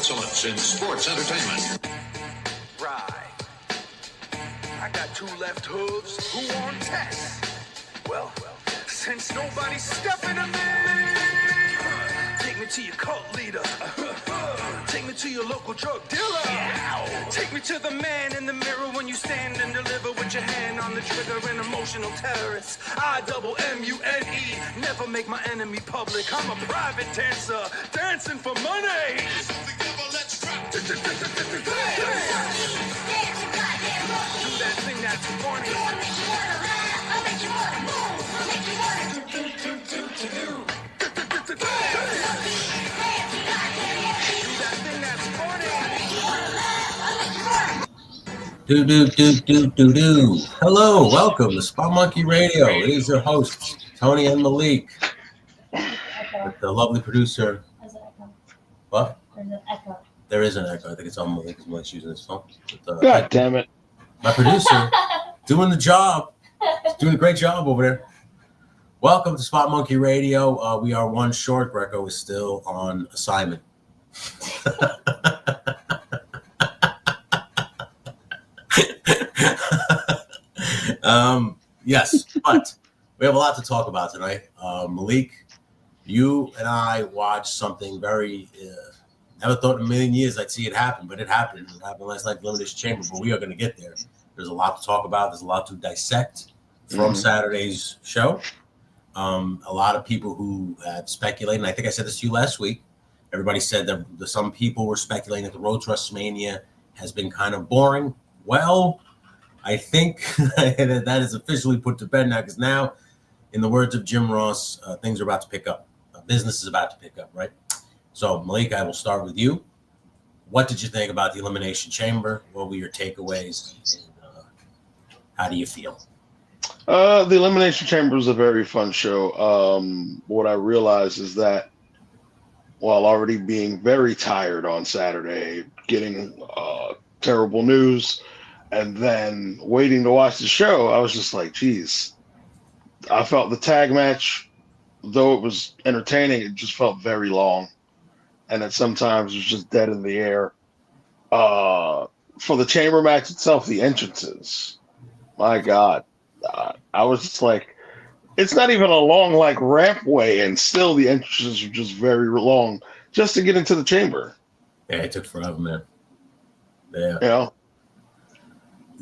excellence in sports entertainment. Right. I got two left hooves who want tests. Well, since nobody's stepping to me, take me to your cult leader. Take me to your local drug dealer. Take me to the man in the mirror when you stand and deliver with your hand on the trigger, an emotional terrorist. I-double-M-U-N-E. Never make my enemy public. I'm a private dancer, dancing for money. Do that thing that's funny. Do. Hello, welcome to Spot Monkey Radio. It is your hosts, Tony and Malik, with the lovely producer. There's an echo. What? There's an echo. There is an echo. I think it's on Malik because Malik's using his phone. But, God damn it. My producer, doing the job. He's doing a great job over there. Welcome to Spot Monkey Radio. We are one short. Greco is still on assignment. Yes, but we have a lot to talk about tonight. Malik, you and I watched something very never thought in a million years I'd see it happen, but it happened. It happened last night, Elimination Chamber, but we are going to get there. There's a lot to talk about. There's a lot to dissect from Saturday's show. A lot of people who have speculated, and I think I said this to you last week, everybody said that some people were speculating that the road to Wrestlemania has been kind of boring. Well, I think that is officially put to bed now, because now, in the words of Jim Ross, things are about to pick up. Business is about to pick up, right? So, Malik, I will start with you. What did you think about the Elimination Chamber? What were your takeaways? And, how do you feel? The Elimination Chamber was a very fun show. What I realized is that while already being very tired on Saturday, getting terrible news, and then waiting to watch the show, I was just like, geez. I felt the tag match, though it was entertaining, it just felt very long. And that sometimes it was just dead in the air. For the chamber match itself, the entrances, my God. I was just like, it's not even a long like rampway, and still the entrances were just very long just to get into the chamber. Yeah, it took forever, man. Yeah. You know?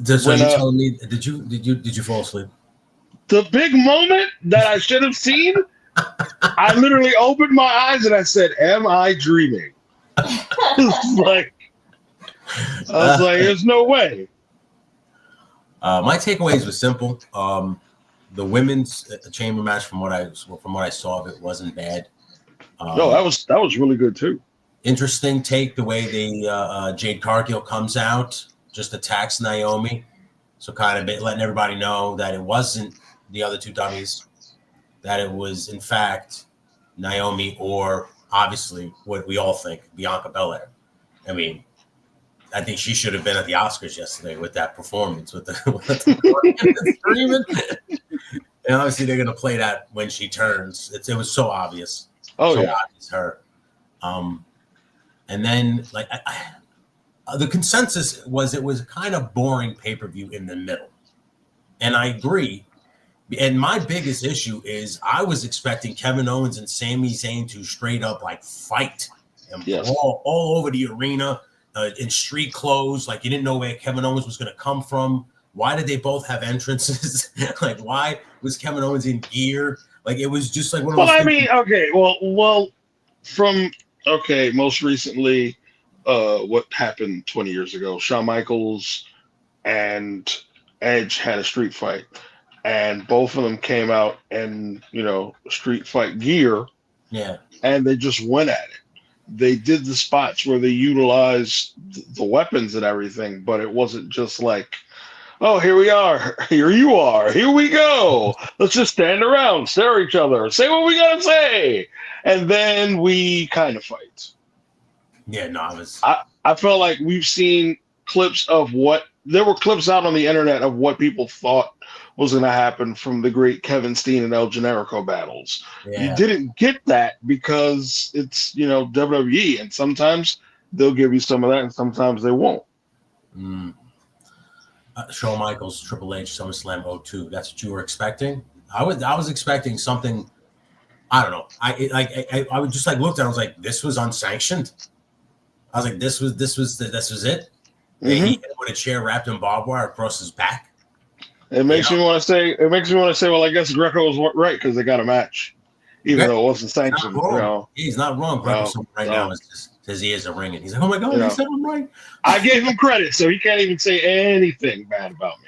So you telling me, did you fall asleep? The big moment that I should have seen, I literally opened my eyes and I said, "Am I dreaming?" I was like, "There's no way." My takeaways were simple. The women's chamber match, from what I saw of it, wasn't bad. No, that was really good too. Interesting take the way the Jade Cargill comes out, just attacks Naomi, so kind of letting everybody know that it wasn't the other two dummies, that it was in fact Naomi, or obviously what we all think, Bianca Belair. I mean, I think she should have been at the Oscars yesterday with that performance, with the screaming. And obviously they're going to play that when she turns. It was so obvious. Oh, so yeah. Obvious her. And then like the consensus was it was kind of boring pay-per-view in the middle. And I agree. And my biggest issue is I was expecting Kevin Owens and Sami Zayn to straight up like fight and brawl all over the arena in street clothes. Like you didn't know where Kevin Owens was going to come from. Why did they both have entrances? Like why was Kevin Owens in gear? Like it was just like one of those. Well, I mean, okay, most recently, what happened 20 years ago? Shawn Michaels and Edge had a street fight, and both of them came out in street fight gear. Yeah, and they just went at it. They did the spots where they utilized the weapons and everything, but it wasn't just like, oh, here we are, here you are, here we go. Let's just stand around, stare at each other, say what we gotta say, and then we kind of fight. Yeah, no, I felt like we've seen clips of there were clips out on the internet of what people thought was going to happen from the great Kevin Steen and El Generico battles. Yeah. You didn't get that because it's, WWE, and sometimes they'll give you some of that, and sometimes they won't. Shawn Michaels, Triple H, SummerSlam 02. That's what you were expecting? I was expecting something. I don't know. I would just like looked at it, I was like, this was unsanctioned. I was like, this was it. He hit him with a chair wrapped in barbed wire across his back. It makes me want to say. Well, I guess Greco was right because they got a match, even though it wasn't sanctioned. He's not wrong. Greco now is just because he is a ring, and he's like, oh my god, he said I'm right. I gave him credit, so he can't even say anything bad about me.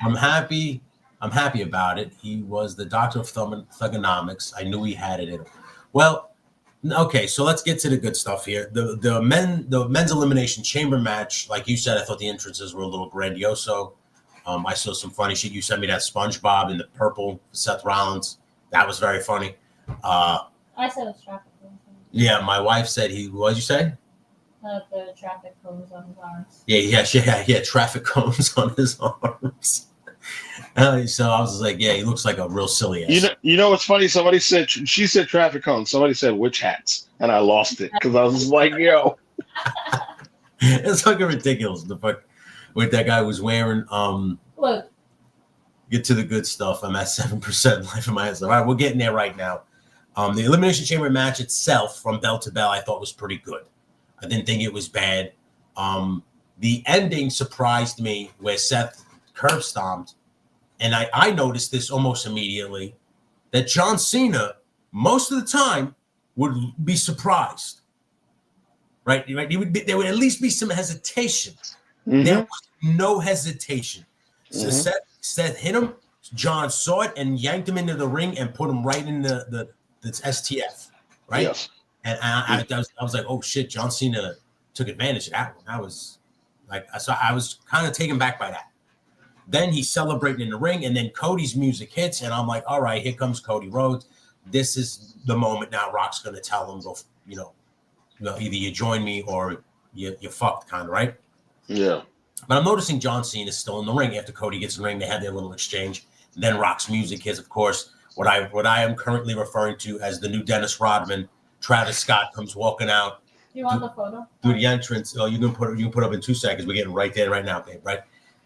I'm happy about it. He was the doctor of thugonomics. I knew he had it in him. Well, okay, so let's get to the good stuff here. The men's elimination chamber match, like you said, I thought the entrances were a little grandioso. I saw some funny shit. You sent me that SpongeBob in the purple, Seth Rollins. That was very funny. I said it was traffic cones. Yeah, my wife said what did you say? The traffic cones on his arms. Yeah, traffic cones on his arms. So I was just like, yeah, he looks like a real silly ass. You know what's funny? She said traffic cones. Somebody said witch hats, and I lost it because I was like, yo. It's fucking ridiculous. The fuck with that guy was wearing. Look. Get to the good stuff. I'm at 7% life in my hands. All right, we're getting there right now. The Elimination Chamber match itself, from bell to bell, I thought was pretty good. I didn't think it was bad. The ending surprised me, where Seth curb stomped, and I noticed this almost immediately, that John Cena most of the time would be surprised. Right? There would at least be some hesitation. There was no hesitation. So Seth hit him. John saw it and yanked him into the ring and put him right in the STF. Right? Yes. And I was like, oh shit, John Cena took advantage of that one. I was kind of taken back by that. Then he's celebrating in the ring, and then Cody's music hits, and I'm like, all right, here comes Cody Rhodes. This is the moment now. Rock's gonna tell him, either you join me or you fucked, kind of, right? Yeah. But I'm noticing John Cena's still in the ring. After Cody gets in the ring, they have their little exchange. Then Rock's music hits, of course. What I am currently referring to as the new Dennis Rodman. Travis Scott comes walking out. You want the photo? Through the entrance. Oh, you can put up in 2 seconds. We're getting right there right now, babe. Right.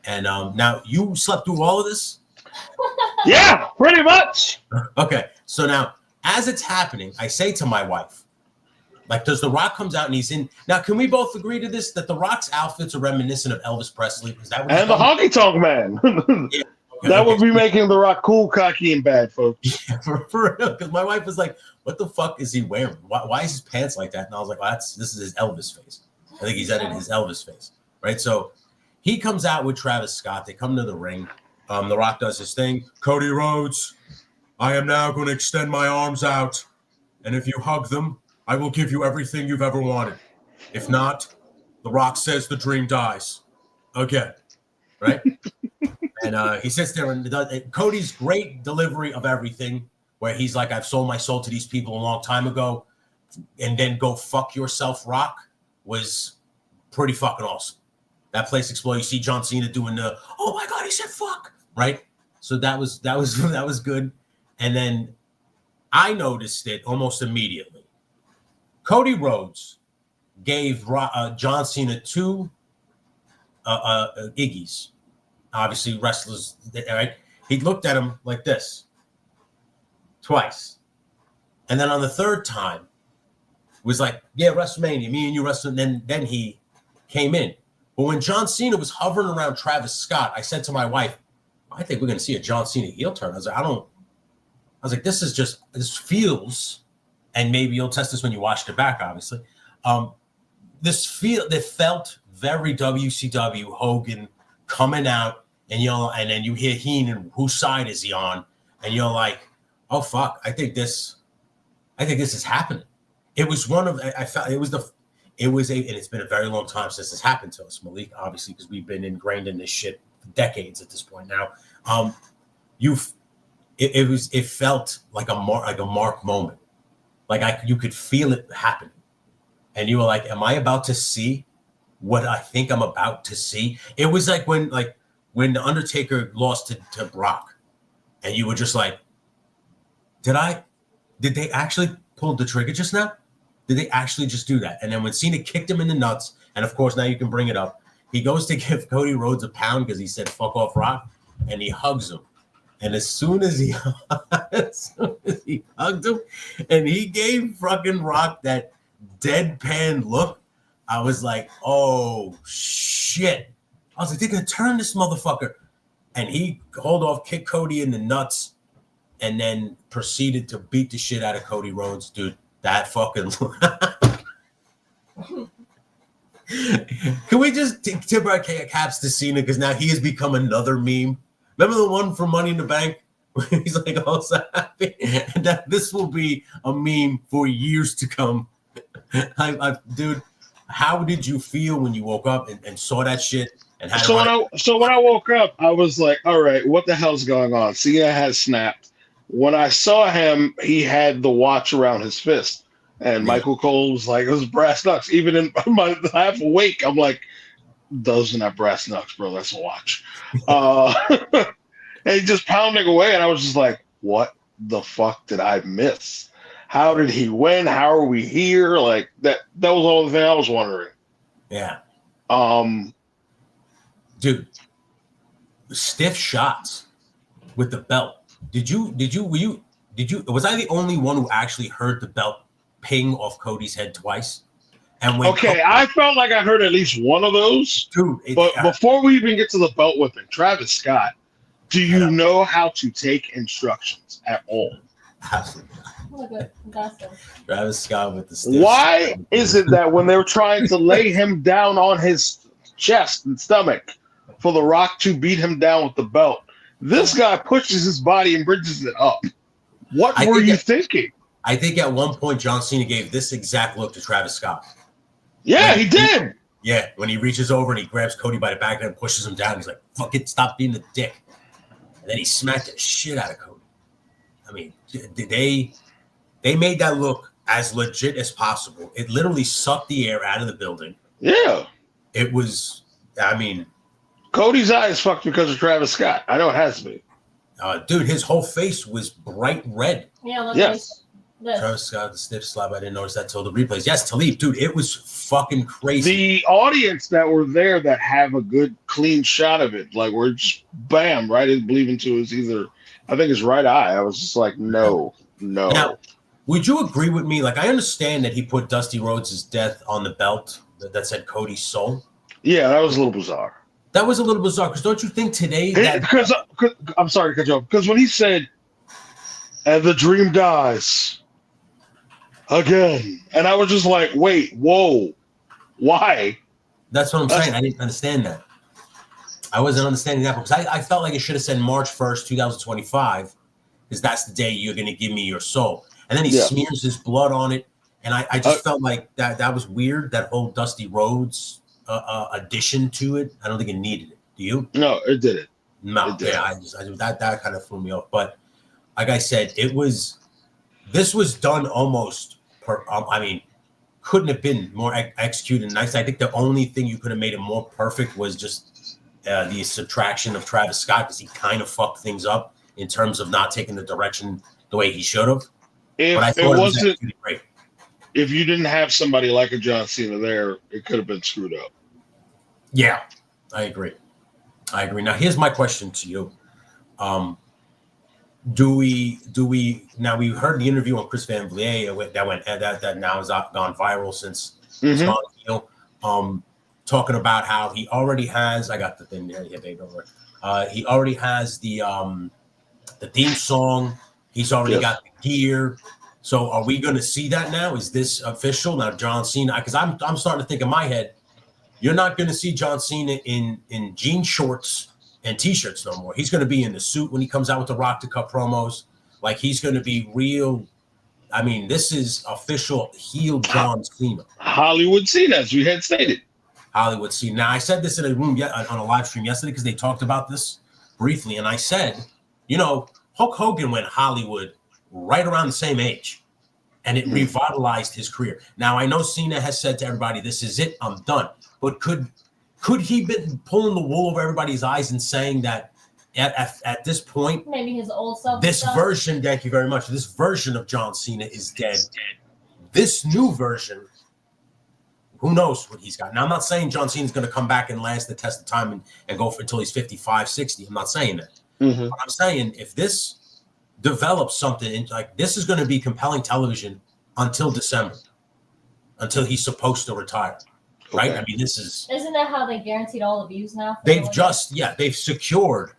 And now you slept through all of this. Yeah, pretty much. Okay. So now, as it's happening, I say to my wife, like, does The Rock comes out and he's in? Now, can we both agree to this, that The Rock's outfits are reminiscent of Elvis Presley? Is that what and the honky tonk man? Yeah. Okay, that would be making The Rock cool, cocky, and bad, folks. Yeah, for real. Because my wife was like, what the fuck is he wearing? Why is his pants like that? And I was like, well, this is his Elvis face. I think he's edited his Elvis face. Right? So he comes out with Travis Scott. They come to the ring. The Rock does his thing. Cody Rhodes, I am now going to extend my arms out. And if you hug them, I will give you everything you've ever wanted. If not, The Rock says the dream dies. Okay. Right? And he sits there and Cody's great delivery of everything, where he's like, I've sold my soul to these people a long time ago, and then go fuck yourself, Rock, was pretty fucking awesome. That place exploded. You see John Cena doing the, oh my God, he said fuck, right? So that was good. And then I noticed it almost immediately. Cody Rhodes gave John Cena 2 Iggy's. Obviously, wrestlers, right? He looked at him like this twice. And then on the third time, was like, yeah, WrestleMania, me and you wrestling. Then he came in. But when John Cena was hovering around Travis Scott, I said to my wife, I think we're going to see a John Cena heel turn. I was like, this feels, and maybe you'll test this when you watch it back, obviously. It felt very WCW, Hogan coming out, and then you hear Heenan, whose side is he on? And you're like, oh fuck, I think this is happening. It was and it's been a very long time since this happened to us, Malik, obviously, because we've been ingrained in this shit for decades at this point now. It felt like a mark moment. Like you could feel it happening. And you were like, am I about to see what I think I'm about to see? It was like when the Undertaker lost to Brock, and you were just like, did they actually pull the trigger just now? Did they actually just do that? And then when Cena kicked him in the nuts And of course, now you can bring it up. He goes to give Cody Rhodes a pound because he said "fuck off, Rock," and he hugs him. And as soon as he hugged him, and he gave fucking Rock that deadpan look, I was like, "Oh shit!" I was like, "They're gonna turn this motherfucker," and he kicked Cody in the nuts, and then proceeded to beat the shit out of Cody Rhodes, dude. That fucking. Can we just tip our caps to Cena because now he has become another meme? Remember the one from Money in the Bank? He's like all so happy, and that this will be a meme for years to come. Dude, how did you feel when you woke up and saw that shit? And had so when I woke up, I was like, all right, what the hell's going on? Cena has snapped. When I saw him, he had the watch around his fist. And Michael Cole was like, it was brass knucks. Even in my half awake, I'm like, those are not brass knucks, bro. That's a watch. And he just pounding away. And I was just like, what the fuck did I miss? How did he win? How are we here? Like that was all the thing I was wondering. Yeah. Dude, stiff shots with the belt. Was I the only one who actually heard the belt ping off Cody's head twice? And when I felt like I heard at least one of those. Dude, but before we even get to the belt whipping, Travis Scott, do you know how to take instructions at all? Absolutely. Travis Scott with the stiff. Why is it that when they were trying to lay him down on his chest and stomach for The Rock to beat him down with the belt, this guy pushes his body and bridges it up? What were you thinking? I think at one point John Cena gave this exact look to Travis Scott. Yeah, he did. Yeah, when he reaches over and he grabs Cody by the back and pushes him down, he's like, "Fuck it, stop being a dick." And then he smacked the shit out of Cody. I mean, they made that look as legit as possible. It literally sucked the air out of the building. Yeah. It was, I mean. Cody's eyes fucked because of Travis Scott. I know it has to be. Dude, his whole face was bright red. Yeah, look. Yes. Travis Scott, the stiff slap. I didn't notice that till the replays. Yes, Talib, dude, it was fucking crazy. The audience that were there that have a good clean shot of it, like we're just bam, right in bleeding into his I think his right eye. I was just like, no. Now, would you agree with me? Like, I understand that he put Dusty Rhodes' death on the belt that said Cody's soul. Yeah, that was a little bizarre. That was a little bizarre because don't you think today that because I'm sorry to cut you off, because when he said, "And the dream dies again," and I was just like, "Wait, whoa, why?" That's what I'm saying. I didn't understand that. I wasn't understanding that because I felt like it should have said March 1st, 2025, because that's the day you're going to give me your soul. And then he smears his blood on it, and I just felt like that was weird. That whole Dusty Rhodes addition to it. I don't think it needed it. Do you? No, it didn't. No, it didn't. That kind of threw me off. But like I said, this was done almost. Couldn't have been more executed nice. I think the only thing you could have made it more perfect was just the subtraction of Travis Scott because he kind of fucked things up in terms of not taking the direction the way he should have. But I thought it wasn't great. If you didn't have somebody like a John Cena there, it could have been screwed up. Yeah, I agree. Now, here's my question to you. Do we now we heard the interview on Chris Van Vliet that now has gone viral since it's gone, talking about how he already has, I got the thing there, yeah, babe, don't worry. He already has the theme song. He's already got the gear. So are we going to see that now? Is this official now? John Cena, because I'm starting to think in my head, you're not going to see John Cena in jean shorts and t-shirts no more. He's going to be in the suit when he comes out with the Rock to cut promos. Like he's going to be real. I mean, this is official heel John Cena. Hollywood Cena, as we had stated. Hollywood Cena. Now I said this in a room on a live stream yesterday because they talked about this briefly, and I said, Hulk Hogan went Hollywood right around the same age, and it revitalized his career. Now, I know Cena has said to everybody, this is it, I'm done. But could he been pulling the wool over everybody's eyes and saying that at this point, maybe his old self, version, thank you very much, this version of John Cena is dead. This new version, Who knows what he's got? Now, I'm not saying John Cena's going to come back and last the test of time and go for until he's 55, 60. I'm not saying that. Mm-hmm. But I'm saying if this develops something, like this is going to be compelling television until December, until he's supposed to retire. Right? Okay. I mean, this is... Isn't that how they guaranteed all the views now? They've secured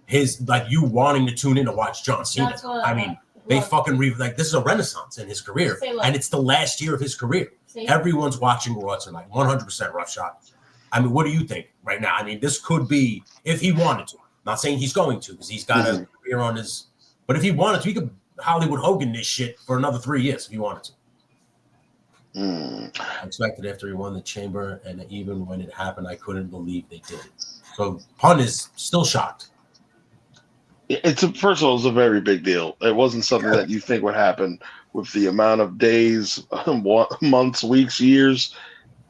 his, like, you wanting to tune in to watch John Cena. That's what, I mean, they fucking, like, this is a renaissance in his career. And it's the last year of his career. Everyone's watching Raw tonight. 100% rough shot. I mean, what do you think right now? I mean, this could be, if he wanted to. Not saying he's going to, because he's got a career on his... But if he wanted to, he could Hollywood Hogan this shit for another 3 years if he wanted to. I expected after he won the Chamber, and even when it happened, I couldn't believe they did it. So Pun is still shocked. First of all, it's a very big deal. It wasn't something that you think would happen with the amount of days, months, weeks, years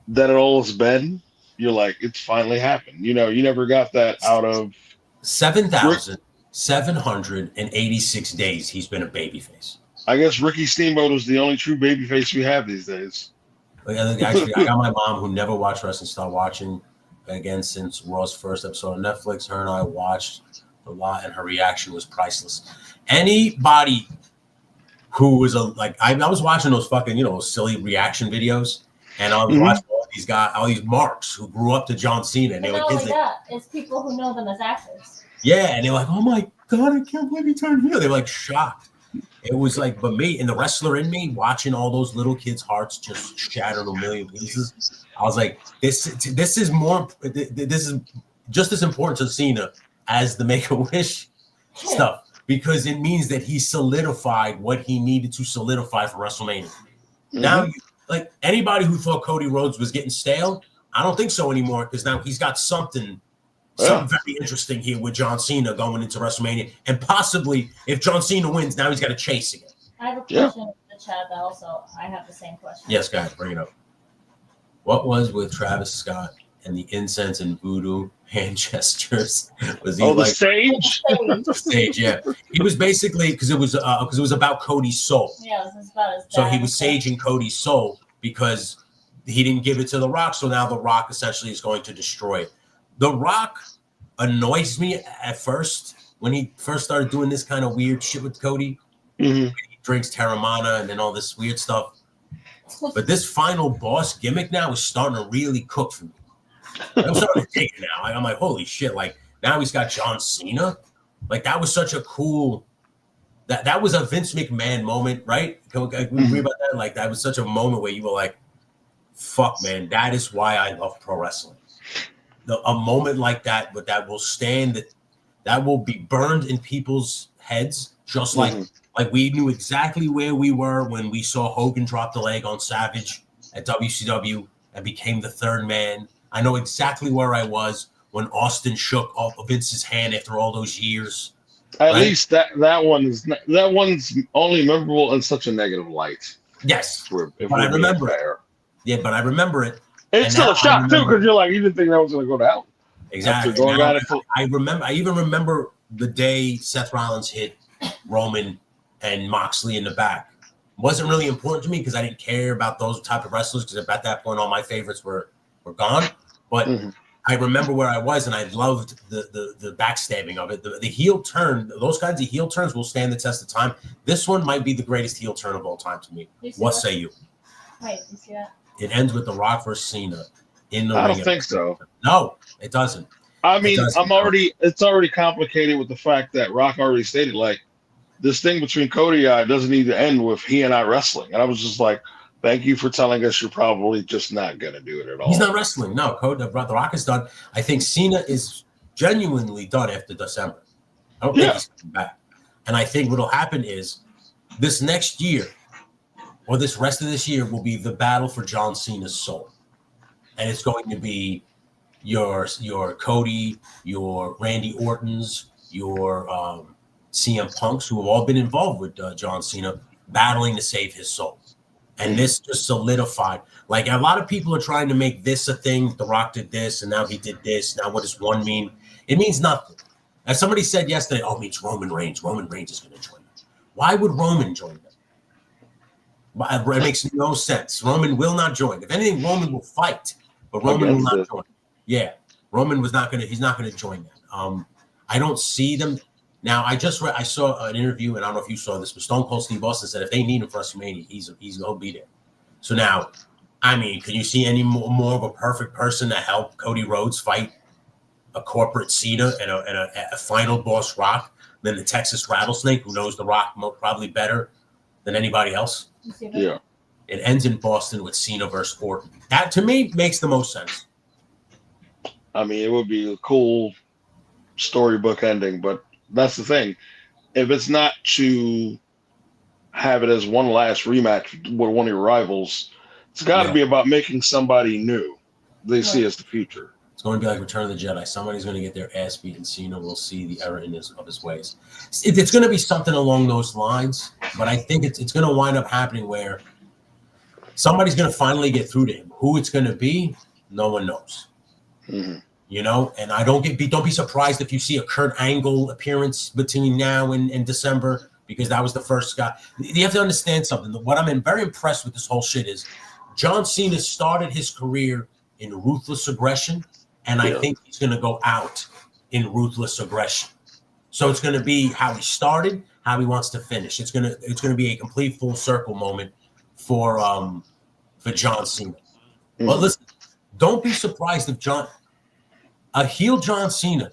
that it all has been. You're like, it's finally happened. You know, you never got that out of 7,786 days he's been a babyface. I guess Ricky Steamboat is the only true babyface we have these days. Actually, I got my mom who never watched wrestling start watching again since Raw's first episode on Netflix. Her and I watched a lot, and her reaction was priceless. Anybody who was I was watching those fucking, silly reaction videos, and I was watching all these guys, all these marks who grew up to John Cena, and they were kids. It's people who know them as actors. Yeah, and they're like, "Oh my god, I can't believe he turned heel." They were like shocked. It was like, but me and the wrestler in me watching all those little kids' hearts just shatter a million pieces. I was like, this is more. This is just as important to Cena as the Make-A-Wish stuff, because it means that he solidified what he needed to solidify for WrestleMania. Now, like anybody who thought Cody Rhodes was getting stale, I don't think so anymore, because now he's got something very interesting here with John Cena going into WrestleMania, and possibly if John Cena wins, now he's got to chase again. I have a question in the chat that also I have the same question. Yes, guys, bring it up. What was with Travis Scott and the incense and voodoo hand gestures? Was he the stage? The stage, yeah. He was basically because it was about Cody's soul. Yeah, this is about his dad. So he was saging Cody's soul because he didn't give it to The Rock. So now The Rock essentially is going to destroy it. The Rock annoys me at first when he first started doing this kind of weird shit with Cody. He drinks Terramana and then all this weird stuff. But this final boss gimmick now is starting to really cook for me. I'm starting to dig it now. I'm like, holy shit! Like now he's got John Cena. Like that was such a cool. That was a Vince McMahon moment, right? Can we agree about that? Like that was such a moment where you were like, "Fuck, man, that is why I love pro wrestling." A moment like that, but that will stand, that will be burned in people's heads, just like we knew exactly where we were when we saw Hogan drop the leg on Savage at WCW and became the third man. I know exactly where I was when Austin shook off Vince's hand after all those years. At least that one's only memorable in such a negative light. Yes, but I remember it. Yeah, but I remember it. It's still a shock too, because you're like, you didn't think that was going to go down. Exactly. I even remember the day Seth Rollins hit Roman and Moxley in the back. It wasn't really important to me because I didn't care about those type of wrestlers, because at that point all my favorites were gone. But I remember where I was, and I loved the backstabbing of it. The heel turn, those kinds of heel turns will stand the test of time. This one might be the greatest heel turn of all time to me. What say you? Wait, you see that? It ends with The Rock versus Cena in the ring. I don't think so. No, it doesn't. I mean, it's already complicated with the fact that Rock already stated, like, this thing between Cody and I doesn't need to end with he and I wrestling. And I was just like, thank you for telling us you're probably just not going to do it at all. He's not wrestling. No, The Rock is done. I think Cena is genuinely done after December. I don't think he's coming back. And I think what will happen is this next year, or this rest of this year, will be the battle for John Cena's soul. And it's going to be your Cody, your Randy Ortons, your CM Punks, who have all been involved with John Cena, battling to save his soul. And this just solidified. Like, a lot of people are trying to make this a thing. The Rock did this, and now he did this. Now what does one mean? It means nothing. As somebody said yesterday, it means Roman Reigns. Roman Reigns is going to join them. Why would Roman join them? It makes no sense. Roman will not join. If anything, Roman will fight, but Roman will not join. Yeah, Roman was not gonna. He's not gonna join that. I don't see them now. I saw an interview, and I don't know if you saw this, but Stone Cold Steve Austin said if they need him for WrestleMania, he'll be there. So now, I mean, can you see any more of a perfect person to help Cody Rhodes fight a corporate Cena and a final boss Rock than the Texas Rattlesnake, who knows the Rock probably better than anybody else? Yeah. It ends in Boston with Cena versus Orton. That, to me, makes the most sense. I mean, it would be a cool storybook ending, but that's the thing. If it's not to have it as one last rematch with one of your rivals, it's got to be about making somebody new they see as the future. It's going to be like Return of the Jedi. Somebody's going to get their ass beat, and Cena will see the error of his ways. It's going to be something along those lines, but I think it's going to wind up happening where somebody's going to finally get through to him. Who it's going to be, no one knows. Mm-hmm. You know, and don't be surprised if you see a Kurt Angle appearance between now and December, because that was the first guy. You have to understand something. What I'm very impressed with this whole shit is John Cena started his career in ruthless aggression, and I think he's going to go out in ruthless aggression. So it's going to be how he started, how he wants to finish. It's going to be a complete full circle moment for John Cena. Mm-hmm. But listen, don't be surprised if a heel John Cena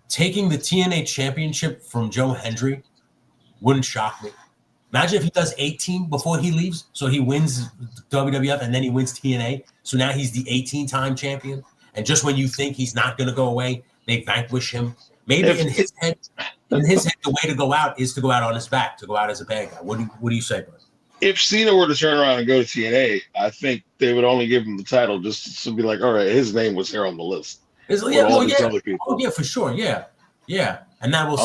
taking the TNA championship from Joe Hendry wouldn't shock me. Imagine if he does 18 before he leaves, so he wins WWF and then he wins TNA. So now he's the 18-time champion. And just when you think he's not going to go away, they vanquish him. Maybe in his head, the way to go out is to go out on his back, to go out as a bad guy. What do you say, bro? If Cena were to turn around and go to TNA, I think they would only give him the title just to be like, all right, his name was here on the list. Oh yeah, for sure. Yeah. And that will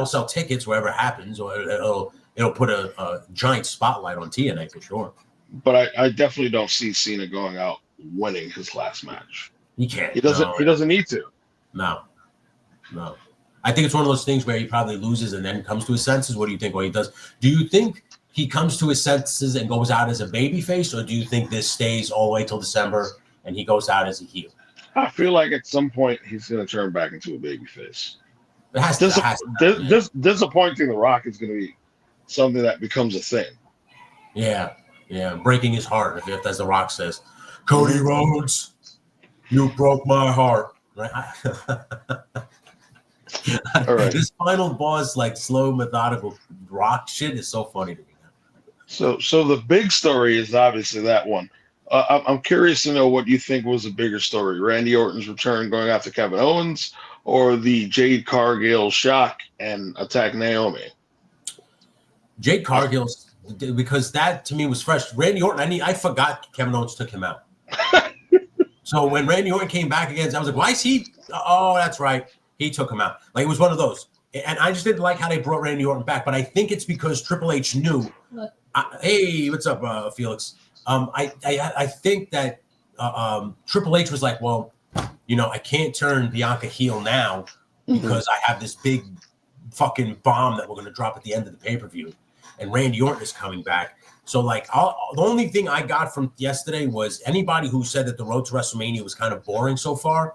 sell tickets wherever it happens, or it'll put a giant spotlight on TNA for sure. But I definitely don't see Cena going out winning his last match. He can't. He doesn't need to. No. I think it's one of those things where he probably loses and then comes to his senses. What do you think? What he does? Do you think he comes to his senses and goes out as a babyface, or do you think this stays all the way till December and he goes out as a heel? I feel like at some point he's going to turn back into a babyface. Disappointing The Rock is going to be something that becomes a thing. Yeah, breaking his heart, if as The Rock says, Cody Rhodes, you broke my heart. Right? All right. This final boss, like slow, methodical Rock shit, is so funny to me. So the big story is obviously that one. I'm curious to know what you think was a bigger story: Randy Orton's return going after Kevin Owens, or the Jade Cargill shock and attack Naomi? Jade Cargill, because that to me was fresh. Randy Orton, I forgot Kevin Owens took him out. So when Randy Orton came back again, I was like, why is he? Oh, that's right. He took him out. Like, it was one of those. And I just didn't like how they brought Randy Orton back. But I think it's because Triple H knew. Hey, what's up, Felix? I think that Triple H was like, well, I can't turn Bianca heel now because I have this big fucking bomb that we're going to drop at the end of the pay-per-view. And Randy Orton is coming back. So, like, the only thing I got from yesterday was anybody who said that the road to WrestleMania was kind of boring so far,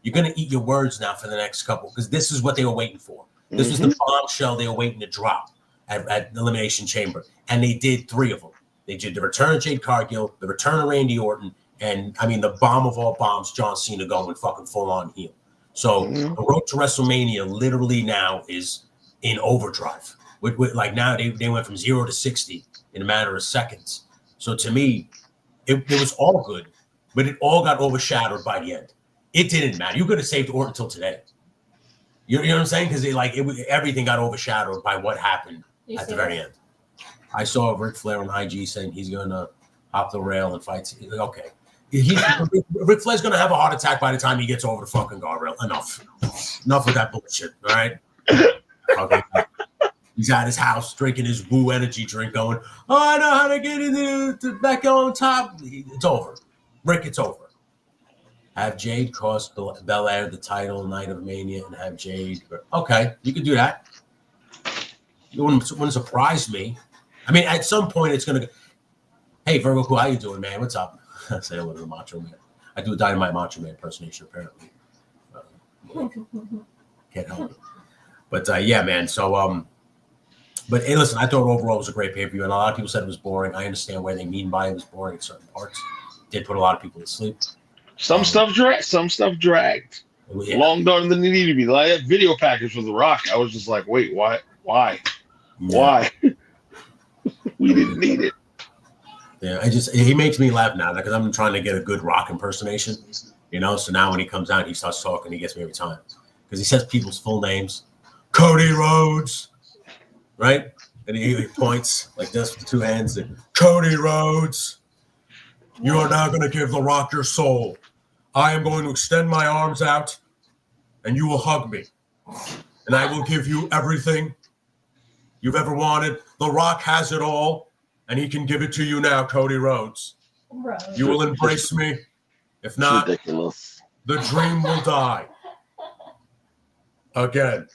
you're going to eat your words now for the next couple, because this is what they were waiting for. This was the bombshell they were waiting to drop at Elimination Chamber. And they did 3 of them. They did the return of Jade Cargill, the return of Randy Orton, and, I mean, the bomb of all bombs, John Cena going fucking full-on heel. So the road to WrestleMania literally now is in overdrive. Like, now they went from 0 to 60 in a matter of seconds. So to me, it was all good, but it all got overshadowed by the end. It didn't matter. You could have saved Orton until today. You know what I'm saying? Because everything got overshadowed by what happened at the very end. I saw Ric Flair on IG saying he's going to hop the rail and fight. Okay. Ric Flair's going to have a heart attack by the time he gets over the fucking guardrail. Enough with that bullshit, all right? Okay. He's at his house drinking his Woo energy drink going, I know how to get in back on top. It's over. Rick, it's over. Have Jade cost Belair the title night of Mania and have Jade. Okay, you can do that. It wouldn't surprise me. I mean, at some point, it's going to. Hey, Virgo, cool. How you doing, man? What's up? I say hello to the Macho Man. I do a Dynamite Macho Man impersonation, apparently. Can't help it. But yeah, man. So, but hey, listen, I thought overall it was a great pay-per-view, and a lot of people said it was boring. I understand why they mean by it was boring in certain parts. It did put a lot of people to sleep. Some stuff dragged. Yeah. Longer than it needed to be. Like that video package for The Rock, I was just like, wait, why? Yeah. We didn't need it. Yeah, he makes me laugh now because I'm trying to get a good Rock impersonation, you know. So now when he comes out, he starts talking. He gets me every time because he says people's full names, Cody Rhodes, right? And he points like this with the two hands. And, Cody Rhodes, you are now going to give The Rock your soul. I am going to extend my arms out, and you will hug me, and I will give you everything you've ever wanted. The Rock has it all. And he can give it to you now, Cody Rhodes. You will embrace me. If not, ridiculous. The dream will die. Again.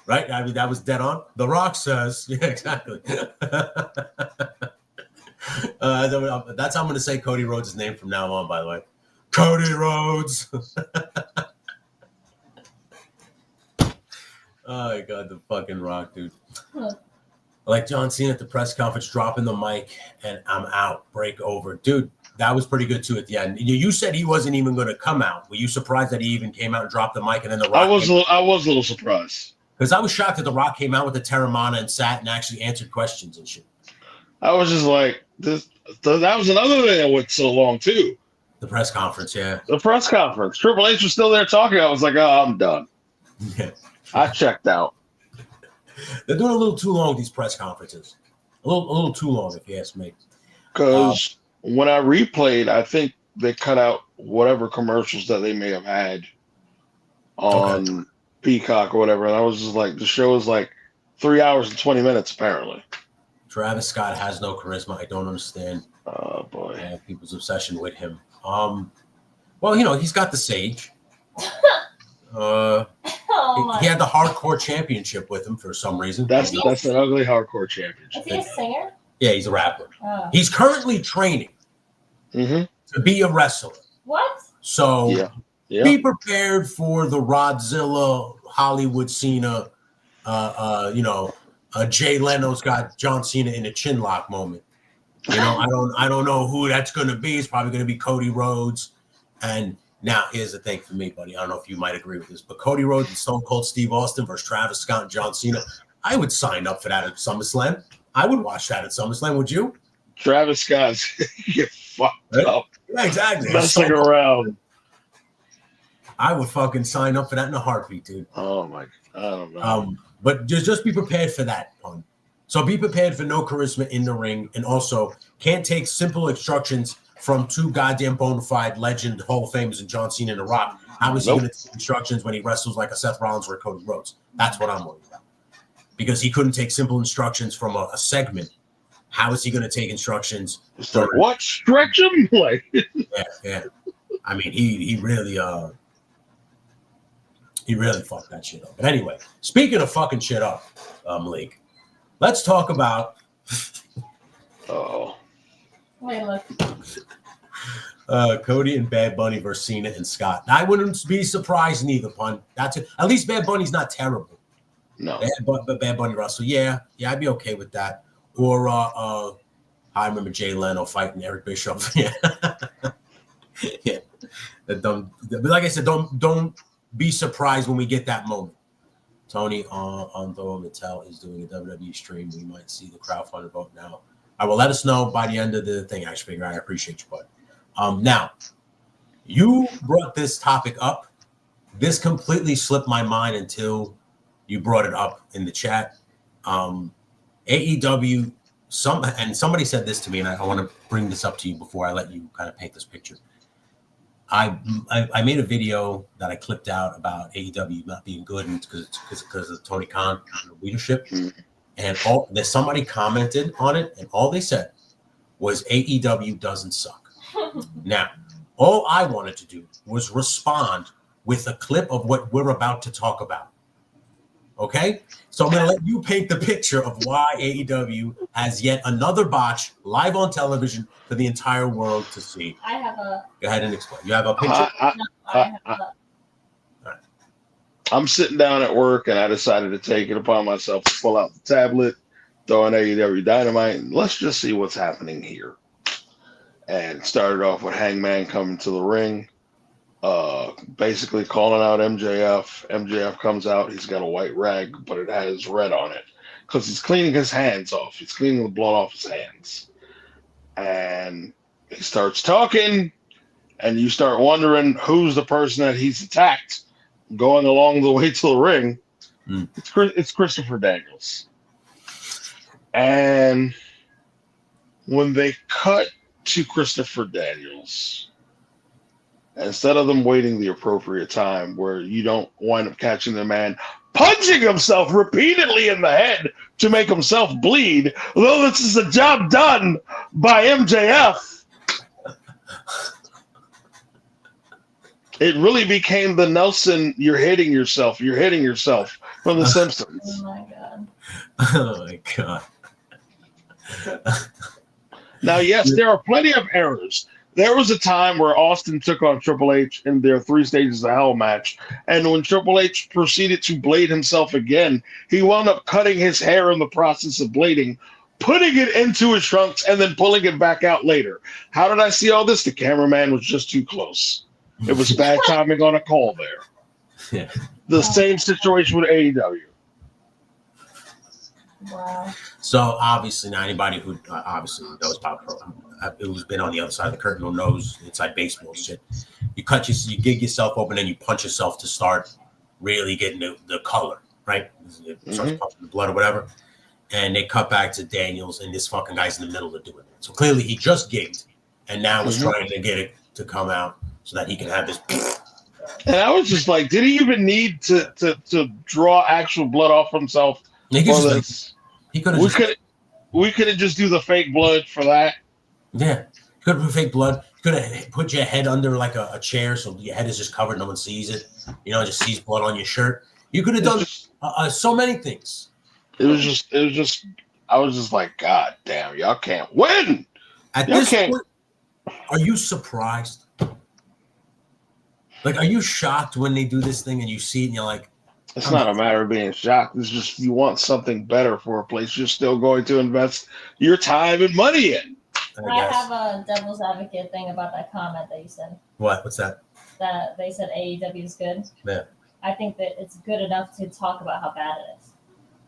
Right? I mean, that was dead on. The Rock says, yeah, exactly. That's how I'm going to say Cody Rhodes' name from now on, by the way. Cody Rhodes. Oh, my God, the fucking Rock, dude. Like John Cena at the press conference, dropping the mic, and I'm out. Break over. Dude, that was pretty good, too, at the end. You said he wasn't even going to come out. Were you surprised that he even came out and dropped the mic and then The Rock I was a little surprised. Because I was shocked that The Rock came out with the Terramana and sat and actually answered questions and shit. I was just like, that was another thing that went so long, too. The press conference, yeah. The press conference. Triple H was still there talking. I was like, oh, I'm done. Yeah. I checked out. They're doing a little too long, these press conferences. A little too long, if you ask me. Because when I replayed, I think they cut out whatever commercials that they may have had on Peacock or whatever. And I was just like, the show is like 3 hours and 20 minutes, apparently. Travis Scott has no charisma. I don't understand. Oh, boy. People's obsession with him. Well, you know, he's got the Sage. He had the hardcore championship with him for some reason. That's an ugly hardcore championship. Is he a singer? Yeah, he's a rapper. Oh. He's currently training to be a wrestler. What? So be prepared for the Rodzilla, Hollywood Cena, Jay Leno's got John Cena in a chin lock moment. You know, I don't know who that's going to be. It's probably going to be Cody Rhodes. And now here's the thing for me, buddy. I don't know if you might agree with this, but Cody Rhodes and Stone Cold Steve Austin versus Travis Scott and John Cena. I would sign up for that at SummerSlam. I would watch that at SummerSlam. Would you? Travis Scott's get fucked up. Yeah, exactly. Messing around. I would fucking sign up for that in a heartbeat, dude. Oh my! I don't know. But just be prepared for that, pun. So be prepared for no charisma in the ring, and also can't take simple instructions from two goddamn bona fide legend Hall of Famers and John Cena and The Rock. How is he going to take instructions when he wrestles like a Seth Rollins or a Cody Rhodes? That's what I'm worried about. Because he couldn't take simple instructions from a segment. How is he going to take instructions? Like, what? Stretch him? Like, yeah. I mean, he really fucked that shit up. But anyway, speaking of fucking shit up, Malik, let's talk about. Wait, look. Cody and Bad Bunny versus Cena and Scott. I wouldn't be surprised neither, pun. That's it. At least Bad Bunny's not terrible. No. Bad Bunny Russell. Yeah, I'd be okay with that. Or I remember Jay Leno fighting Eric Bischoff. Yeah. Yeah. But like I said, don't be surprised when we get that moment. Tony on the Mattel is doing a WWE stream. We might see the crowdfunding vote now. I will let us know by the end of the thing. I figure I appreciate you, bud. Now, you brought this topic up. This completely slipped my mind until you brought it up in the chat. AEW, somebody said this to me, and I want to bring this up to you before I let you kind of paint this picture. I made a video that I clipped out about AEW not being good because of Tony Khan leadership. And somebody commented on it, and all they said was AEW doesn't suck. Now, all I wanted to do was respond with a clip of what we're about to talk about. Okay? So I'm going to let you paint the picture of why AEW has yet another botch live on television for the entire world to see. I have a. Go ahead and explain. You have a picture? I'm sitting down at work, and I decided to take it upon myself to pull out the tablet, throw in AEW Dynamite, and let's just see what's happening here. And started off with Hangman coming to the ring, basically calling out MJF. MJF comes out. He's got a white rag, but it has red on it because he's cleaning his hands off. He's cleaning the blood off his hands. And he starts talking, and you start wondering who's the person that he's attacked going along the way to the ring. It's Christopher Daniels. And when they cut to Christopher Daniels, instead of them waiting the appropriate time where you don't wind up catching the man punching himself repeatedly in the head to make himself bleed, though this is a job done by MJF, it really became the Nelson, you're hitting yourself from The Simpsons. Oh my god. Oh my god. Now, yes, there are plenty of errors. There was a time where Austin took on Triple H in their 3 Stages of Hell match, and when Triple H proceeded to blade himself again, he wound up cutting his hair in the process of blading, putting it into his trunks, and then pulling it back out later. How did I see all this? The cameraman was just too close. It was bad timing on a call there. Yeah. The same situation with AEW. Wow. So obviously, now anybody who obviously knows about pro, who's been on the other side of the curtain or knows inside baseball shit, you gig yourself open and you punch yourself to start really getting the color, right? It starts pumping the blood or whatever. And they cut back to Daniels, and this fucking guy's in the middle of doing it. So clearly he just gigged and now is trying to get it to come out so that he can have this. And I was just like, did he even need to draw actual blood off himself? He could have we could have just do the fake blood for that. Yeah. Could have put fake blood. Could have put your head under like a chair so your head is just covered, no one sees it. Just sees blood on your shirt. You could have done so many things. It was just I was just like, God damn, y'all can't win. At this point, are you surprised? Like, are you shocked when they do this thing and you see it and you're like, it's not a matter of being shocked. It's just you want something better for a place you're still going to invest your time and money in. I have a devil's advocate thing about that comment that you said. What? What's that? That they said AEW is good. Yeah. I think that it's good enough to talk about how bad it is.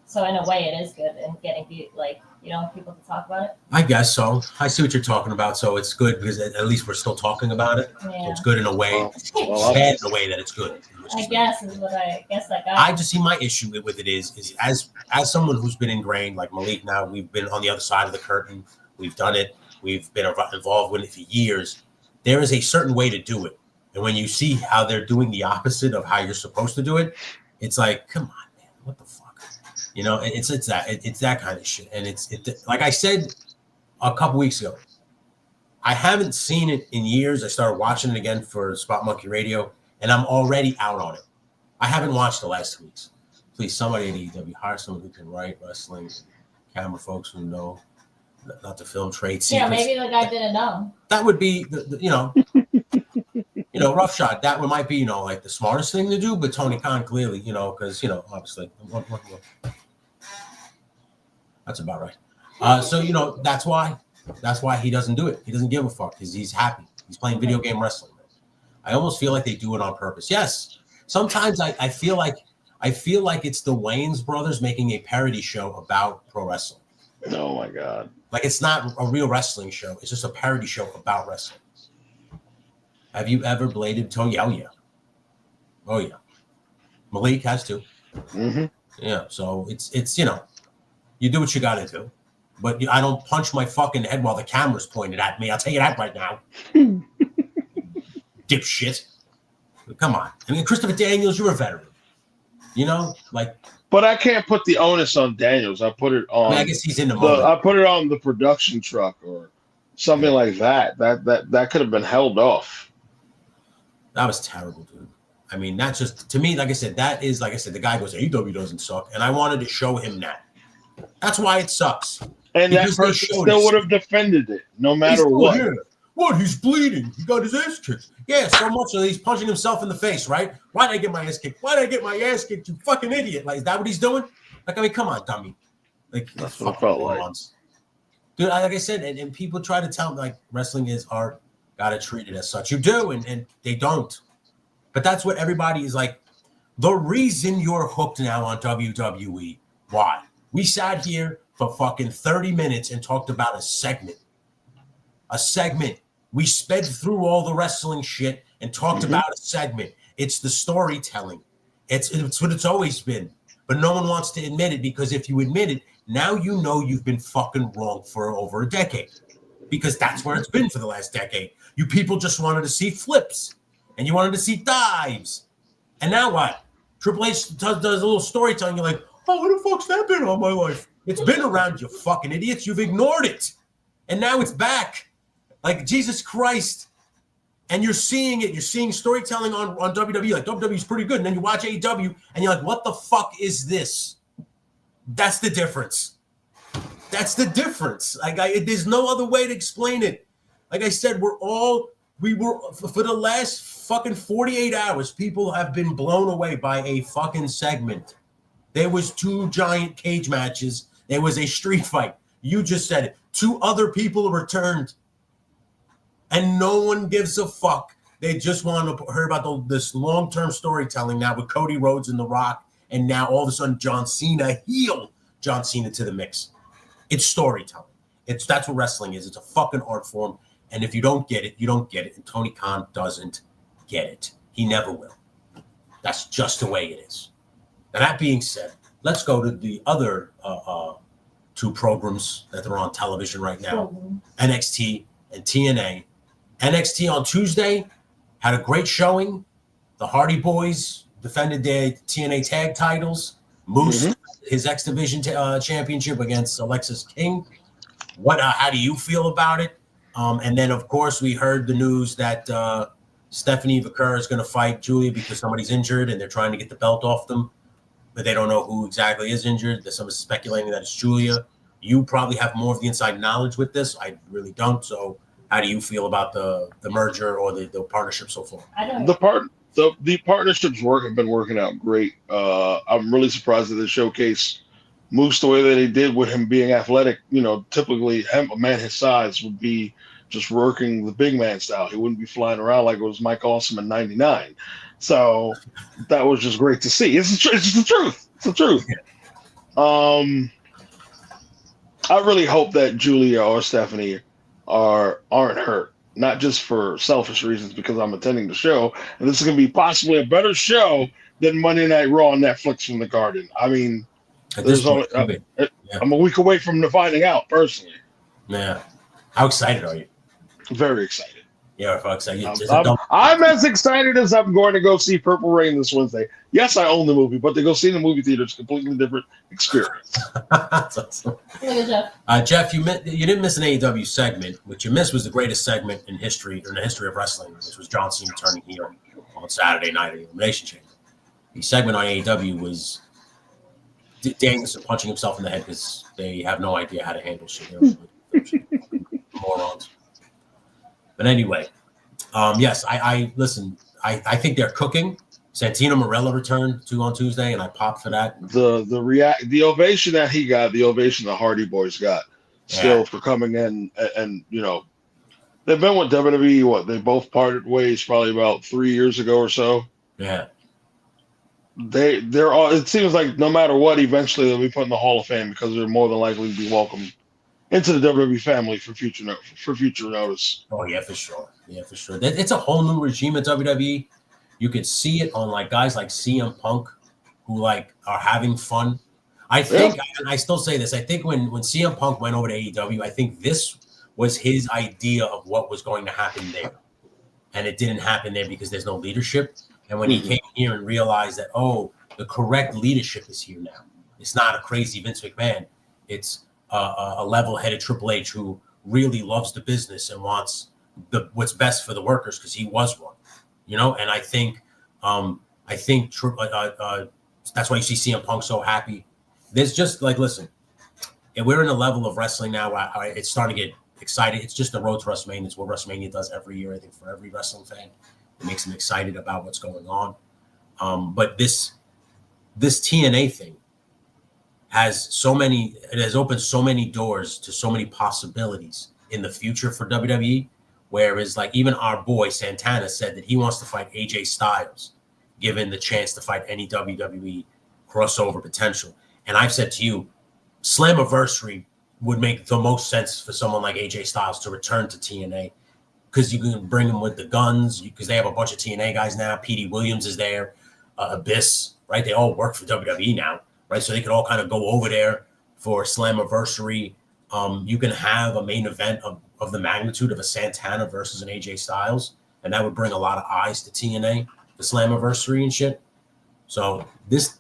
So in a way, it is good in getting people to talk about it. I guess so. I see what you're talking about. So it's good because at least we're still talking about it. Yeah. So it's good in a way. Bad in a way that it's good. I guess is what I guess that guy. I just see my issue with it is as someone who's been ingrained like Malik. Now we've been on the other side of the curtain. We've done it. We've been involved with it for years. There is a certain way to do it, and when you see how they're doing the opposite of how you're supposed to do it, it's like, come on, man, what the fuck? It's that kind of shit. And it's like I said a couple weeks ago, I haven't seen it in years. I started watching it again for Spot Monkey Radio, and I'm already out on it. I haven't watched the last 2 weeks. Please, somebody at AEW, hire someone who can write wrestling, camera folks who know, not to film trade secrets. Yeah, maybe the guy didn't know. That would be, rough shot. That might be, like the smartest thing to do. But Tony Khan clearly, because, obviously, that's about right. So, that's why he doesn't do it. He doesn't give a fuck because he's happy. He's playing video game wrestling. I almost feel like they do it on purpose. Yes. Sometimes I feel like it's the Wayans brothers making a parody show about pro wrestling. Oh my God. Like it's not a real wrestling show. It's just a parody show about wrestling. Have you ever bladed toe? Yeah, oh yeah. Oh yeah. Malik has to. Mm-hmm. Yeah. So it's you do what you got to do, but I don't punch my fucking head while the camera's pointed at me. I'll tell you that right now. Dipshit. Come on. I mean, Christopher Daniels, you're a veteran. But I can't put the onus on Daniels. I put it on. I guess he's in the moment. I put it on the production truck or something like that. That could have been held off. That was terrible, dude. I mean, that's just, to me, like I said, that is, like I said, the guy goes, AEW doesn't suck. And I wanted to show him that. That's why it sucks. And that Because they person showed still us. would have defended it, no He's matter still what. here. What? He's bleeding. He got his ass kicked. Yeah, so much so that he's punching himself in the face, right? Why did I get my ass kicked? Why did I get my ass kicked, you fucking idiot? Like, is that what he's doing? Like, I mean, come on, dummy. Like, That's what it felt like. Dude, like I said, and people try to tell me, like, wrestling is art. Gotta treat it as such. You do, and they don't. But that's what everybody is like. The reason you're hooked now on WWE. Why? We sat here for fucking 30 minutes and talked about a segment. A segment. We sped through all the wrestling shit and talked about a segment. It's the storytelling. It's what it's always been. But no one wants to admit it, because if you admit it, now you know you've been fucking wrong for over a decade. Because that's where it's been for the last decade. You people just wanted to see flips. And you wanted to see dives. And now what? Triple H does a little storytelling. You're like, oh, what the fuck's that been all my life? It's been around, you fucking idiots. You've ignored it. And now it's back. Like, Jesus Christ. And you're seeing it. You're seeing storytelling on WWE. Like, WWE's pretty good. And then you watch AEW, and you're like, what the fuck is this? That's the difference. That's the difference. Like, there's no other way to explain it. Like I said, we were, for the last fucking 48 hours, people have been blown away by a fucking segment. There was 2 giant cage matches. There was a street fight. You just said it. 2 other people returned. And no one gives a fuck. They just want to hear about this long-term storytelling now with Cody Rhodes and The Rock. And now all of a sudden, John Cena, heel John Cena to the mix. It's storytelling. That's what wrestling is. It's a fucking art form. And if you don't get it, you don't get it. And Tony Khan doesn't get it. He never will. That's just the way it is. Now, that being said, let's go to the other 2 programs that are on television right now, NXT and TNA. NXT on Tuesday had a great showing. The Hardy Boys defended their TNA tag titles. Moose, his X Division championship against Alexis King. How do you feel about it? And then, of course, we heard the news that Stephanie Vaquer is going to fight Julia because somebody's injured and they're trying to get the belt off them, but they don't know who exactly is injured. There's someone speculating that it's Julia. You probably have more of the inside knowledge with this. I really don't. So how do you feel about the merger or the partnership so far? The partnerships have been working out great. I'm really surprised that they showcase Moose the way that he did with him being athletic. You know, typically a man his size would be just working the big man style. He wouldn't be flying around like it was Mike Awesome in '99. So that was just great to see. It's just the truth. It's the truth. I really hope that Julia or Stephanie aren't hurt, not just for selfish reasons, because I'm attending the show, and this is going to be possibly a better show than Monday Night Raw on Netflix from the Garden. I mean, I'm a week away from finding out personally. Yeah. How excited are you? Very excited. Yeah, folks. I'm as excited as I'm going to go see Purple Rain this Wednesday. Yes, I own the movie, but to go see the movie theater is a completely different experience. That's awesome. Jeff, you didn't miss an AEW segment. What you missed was the greatest segment in the history of wrestling, which was John Cena turning heel on Saturday night at the Elimination Chamber. The segment on AEW was Danielson punching himself in the head because they have no idea how to handle shit. Morons. But anyway, yes, I listen. I think they're cooking. Santino Marella returned on Tuesday, and I popped for that. The ovation that he got, the ovation the Hardy Boys got, still for coming in, and you know, they've been with WWE. What, they both parted ways probably about 3 years ago or so. Yeah. They're all. It seems like no matter what, eventually they'll be put in the Hall of Fame because they're more than likely to be welcomed into the WWE family for future notice. Oh yeah, for sure. Yeah, for sure. It's a whole new regime at WWE. You can see it on like guys like CM Punk, who like are having fun. I think, and I still say this. I think when CM Punk went over to AEW, I think this was his idea of what was going to happen there, and it didn't happen there because there's no leadership. And when he came here and realized that, oh, the correct leadership is here now. It's not a crazy Vince McMahon. It's a level-headed Triple H who really loves the business and wants what's best for the workers because he was one, you know. And I think I think that's why you see CM Punk so happy. There's just like, listen, and we're in a level of wrestling now where it's starting to get excited. It's just the road to WrestleMania. It's what WrestleMania does every year, I think, for every wrestling fan. It makes them excited about what's going on. But this TNA thing it has opened so many doors to so many possibilities in the future for WWE. Whereas, like, even our boy Santana said that he wants to fight AJ Styles, given the chance to fight any WWE crossover potential. And I've said to you, Slammiversary would make the most sense for someone like AJ Styles to return to TNA, because you can bring him with the guns, because they have a bunch of TNA guys now. Petey Williams is there, Abyss, right? They all work for WWE now, right? So they could all kind of go over there for Slammiversary. You can have a main event of the magnitude of a Santana versus an AJ Styles, and that would bring a lot of eyes to TNA, the Slammiversary and shit. So this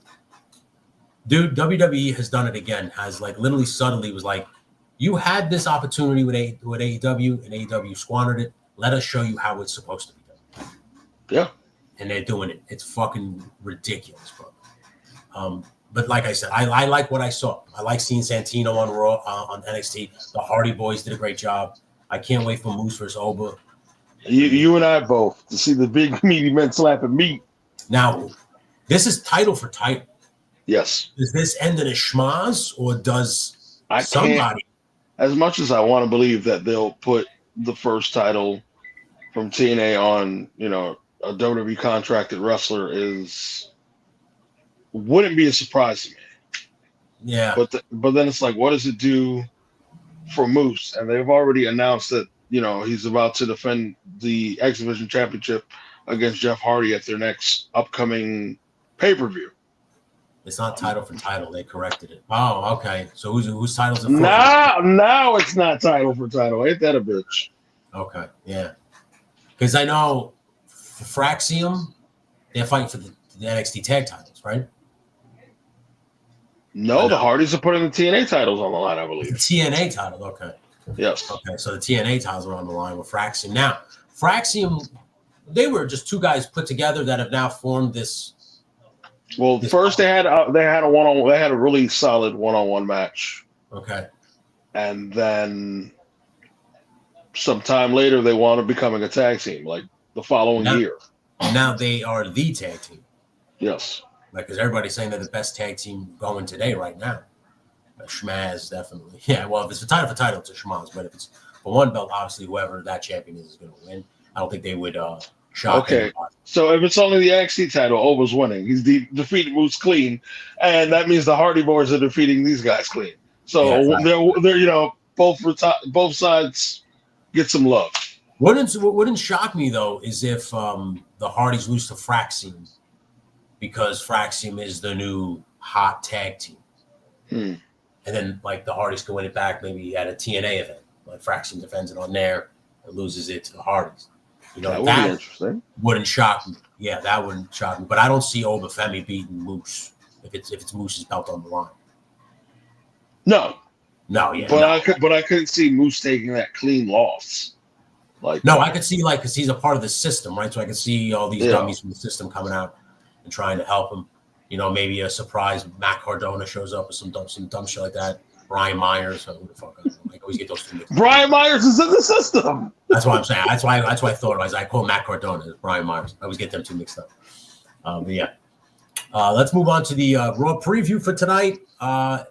dude, WWE has done it again, has like literally subtly was like, you had this opportunity with AEW, and AEW squandered it. Let us show you how it's supposed to be done. Yeah. And they're doing it. It's fucking ridiculous, bro. But like I said, I like what I saw. I like seeing Santino on Raw, on NXT. The Hardy Boys did a great job. I can't wait for Moose versus Oba. You and I both, to see the big meaty men slapping meat. Now, this is title for title. Yes. Does this end in a schmaz, or does somebody? As much as I want to believe that they'll put the first title from TNA on, a WWE contracted wrestler wouldn't be a surprise to me. Yeah. But then it's like, what does it do for Moose? And they've already announced that, he's about to defend the X Division Championship against Jeff Hardy at their next upcoming pay-per-view. It's not title for title. They corrected it. Oh, okay. So whose title's it for? Now it's not title for title. Ain't that a bitch? Okay, yeah. Because I know for Fraxium, they're fighting for the NXT tag titles, right? No, the Hardys are putting the TNA titles on the line, I believe. The TNA title, okay. Yes. Okay, so the TNA titles are on the line with Fraxium. Now, Fraxium, they were just two guys put together that have now formed this. Well, first they had a one-on-one. They had a really solid one-on-one match. Okay. And then sometime later, they wound up becoming a tag team, like the following year. Now they are the tag team. Yes. Like, because everybody's saying they're the best tag team going today right now. Schmaz, definitely. Yeah, well, if it's a title for title, it's a Schmaz. But if it's for one belt, obviously, whoever that champion is going to win. I don't think they would shock anybody. So if it's only the NXT title, Oba's winning. He's defeated Moose clean, and that means the Hardy Boys are defeating these guys clean. So they're both sides get some love. What wouldn't shock me though is if the Hardys lose to Fraxium, because Fraxium is the new hot tag team, and then like the Hardys can win it back maybe at a TNA event, like Fraxium defends it on there and loses it to the Hardys. That would be interesting. Wouldn't shock me. Yeah, that wouldn't shock me. But I don't see Obafemi beating Moose if it's Moose's belt on the line. No, yeah. But I couldn't see Moose taking that clean loss. I could see because he's a part of the system, right? So I could see all these dummies from the system coming out and trying to help him. Maybe a surprise Matt Cardona shows up with some dumb shit like that. Brian Myers, who the fuck? I always get those two mixed up. Brian Myers is in the system. That's what I'm saying. That's why I thought I call Matt Cardona as Brian Myers. I always get them two mixed up. But yeah, let's move on to the Raw preview for tonight. I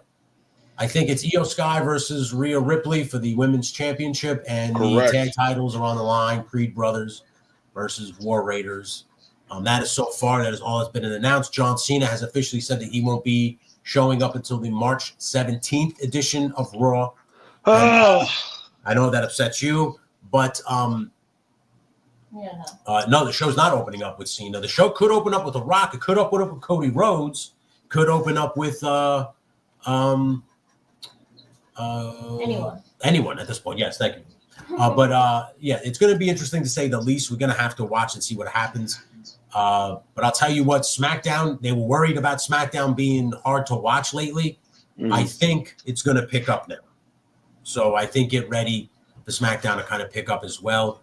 think it's Io Sky versus Rhea Ripley for the women's championship, and the tag titles are on the line. Creed Brothers versus War Raiders. That is all that's been announced. John Cena has officially said that he won't be showing up until the March 17th edition of Raw. I know that upsets you, but no, the show's not opening up with Cena. The show could open up with The Rock. It could open up with Cody Rhodes. Could open up with anyone at this point. Yes, thank you. But it's going to be interesting to say the least. We're going to have to watch and see what happens. But I'll tell you what, SmackDown, they were worried about SmackDown being hard to watch lately. I think it's going to pick up now. So I think get ready for SmackDown to kind of pick up as well.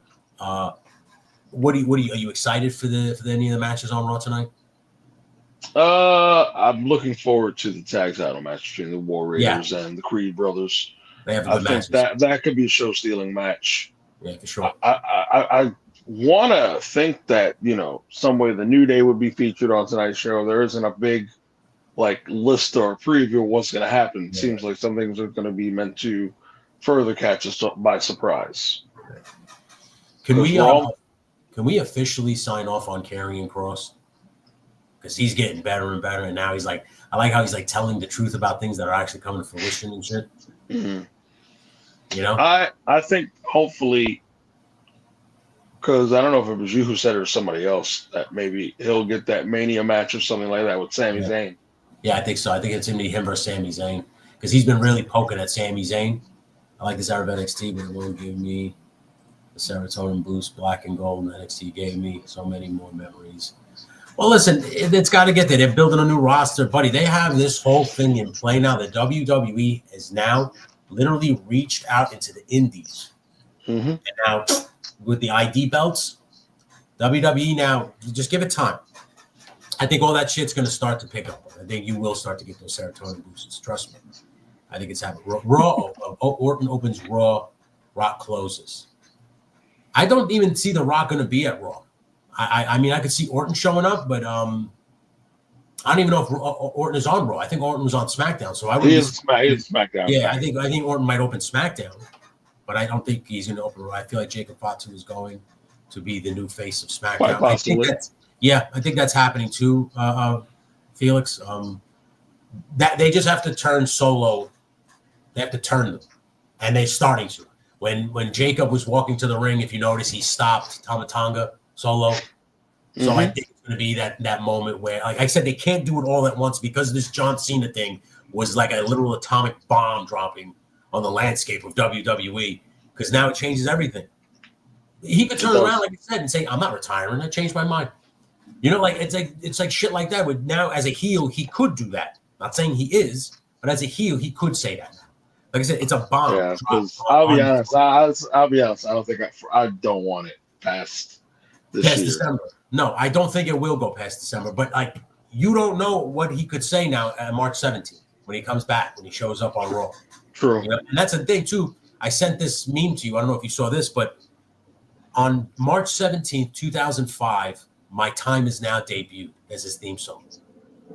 What are you excited for any of the matches on Raw tonight? I'm looking forward to the tag title match between the Warriors and the Creed brothers. They have a I good think matches. that could be a show-stealing match. Yeah, for sure. I want to think that, some way the New Day would be featured on tonight's show. There isn't a big list or preview of what's going to happen. It seems like some things are going to be meant to further catch us by surprise. Can we officially sign off on Karrion Kross? Because he's getting better and better, and now he's I like how he's telling the truth about things that are actually coming to fruition and shit. Mm-hmm. I think hopefully, because I don't know if it was you who said it or somebody else, that maybe he'll get that Mania match or something like that with Sami Zayn. Yeah, I think so. I think it's going to be him versus Sami Zayn because he's been really poking at Sami Zayn. I like this era of NXT, but it won't give me the serotonin boost. Black and gold in NXT gave me so many more memories. Well, listen, it's got to get there. They're building a new roster, buddy. They have this whole thing in play now. The WWE has now literally reached out into the indies. Mm-hmm. And now with the ID belts, WWE now, just give it time. I think all that shit's going to start to pick up. I think you will start to get those serotonin boosts. Trust me. I think it's happening. Raw, Orton opens Raw, Rock closes. I don't even see The Rock going to be at Raw. I mean, I could see Orton showing up, but I don't even know if Orton is on Raw. I think Orton was on SmackDown, so I would. He is SmackDown. Yeah, I think Orton might open SmackDown, but I don't think he's going to open Raw. I feel like Jacob Fatu is going to be the new face of SmackDown. Quite possibly. I think that's happening too, Felix. That they just have to turn Solo. They have to turn them, and they're starting to. When Jacob was walking to the ring, if you notice, he stopped Tama Tonga Solo. So I think it's going to be that moment where, like I said, they can't do it all at once because this John Cena thing was like a literal atomic bomb dropping on the landscape of WWE because now it changes everything. He could turn around, like I said, and say, "I'm not retiring. I changed my mind." It's like shit like that. With now as a heel, he could do that. Not saying he is, but as a heel, he could say that. Like I said, it's a bomb. Yeah, because I'll be honest. I'll be honest. I don't think I don't want it past December. No, I don't think it will go past December. But you don't know what he could say now at March 17th when he comes back, when he shows up on Raw. True. And that's the thing too. I sent this meme to you. I don't know if you saw this, but on March 17th, 2005, My Time Is Now debuted as his theme song.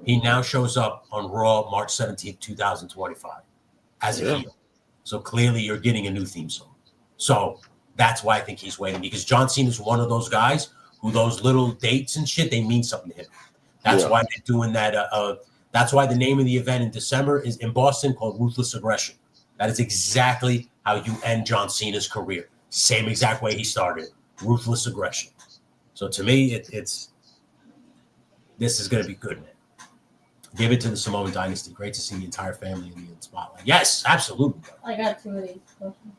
He now shows up on Raw March 17th, 2025 as a heel. So clearly you're getting a new theme song. So that's why I think he's waiting, because John Cena is one of those guys who those little dates and shit, they mean something to him. That's why they're doing that. That's why the name of the event in December is in Boston called Ruthless Aggression. That is exactly how you end John Cena's career. Same exact way he started, Ruthless Aggression. So to me, this is going to be good, man. Give it to the Samoan Dynasty. Great to see the entire family in the spotlight. Yes, absolutely. I got two of these questions.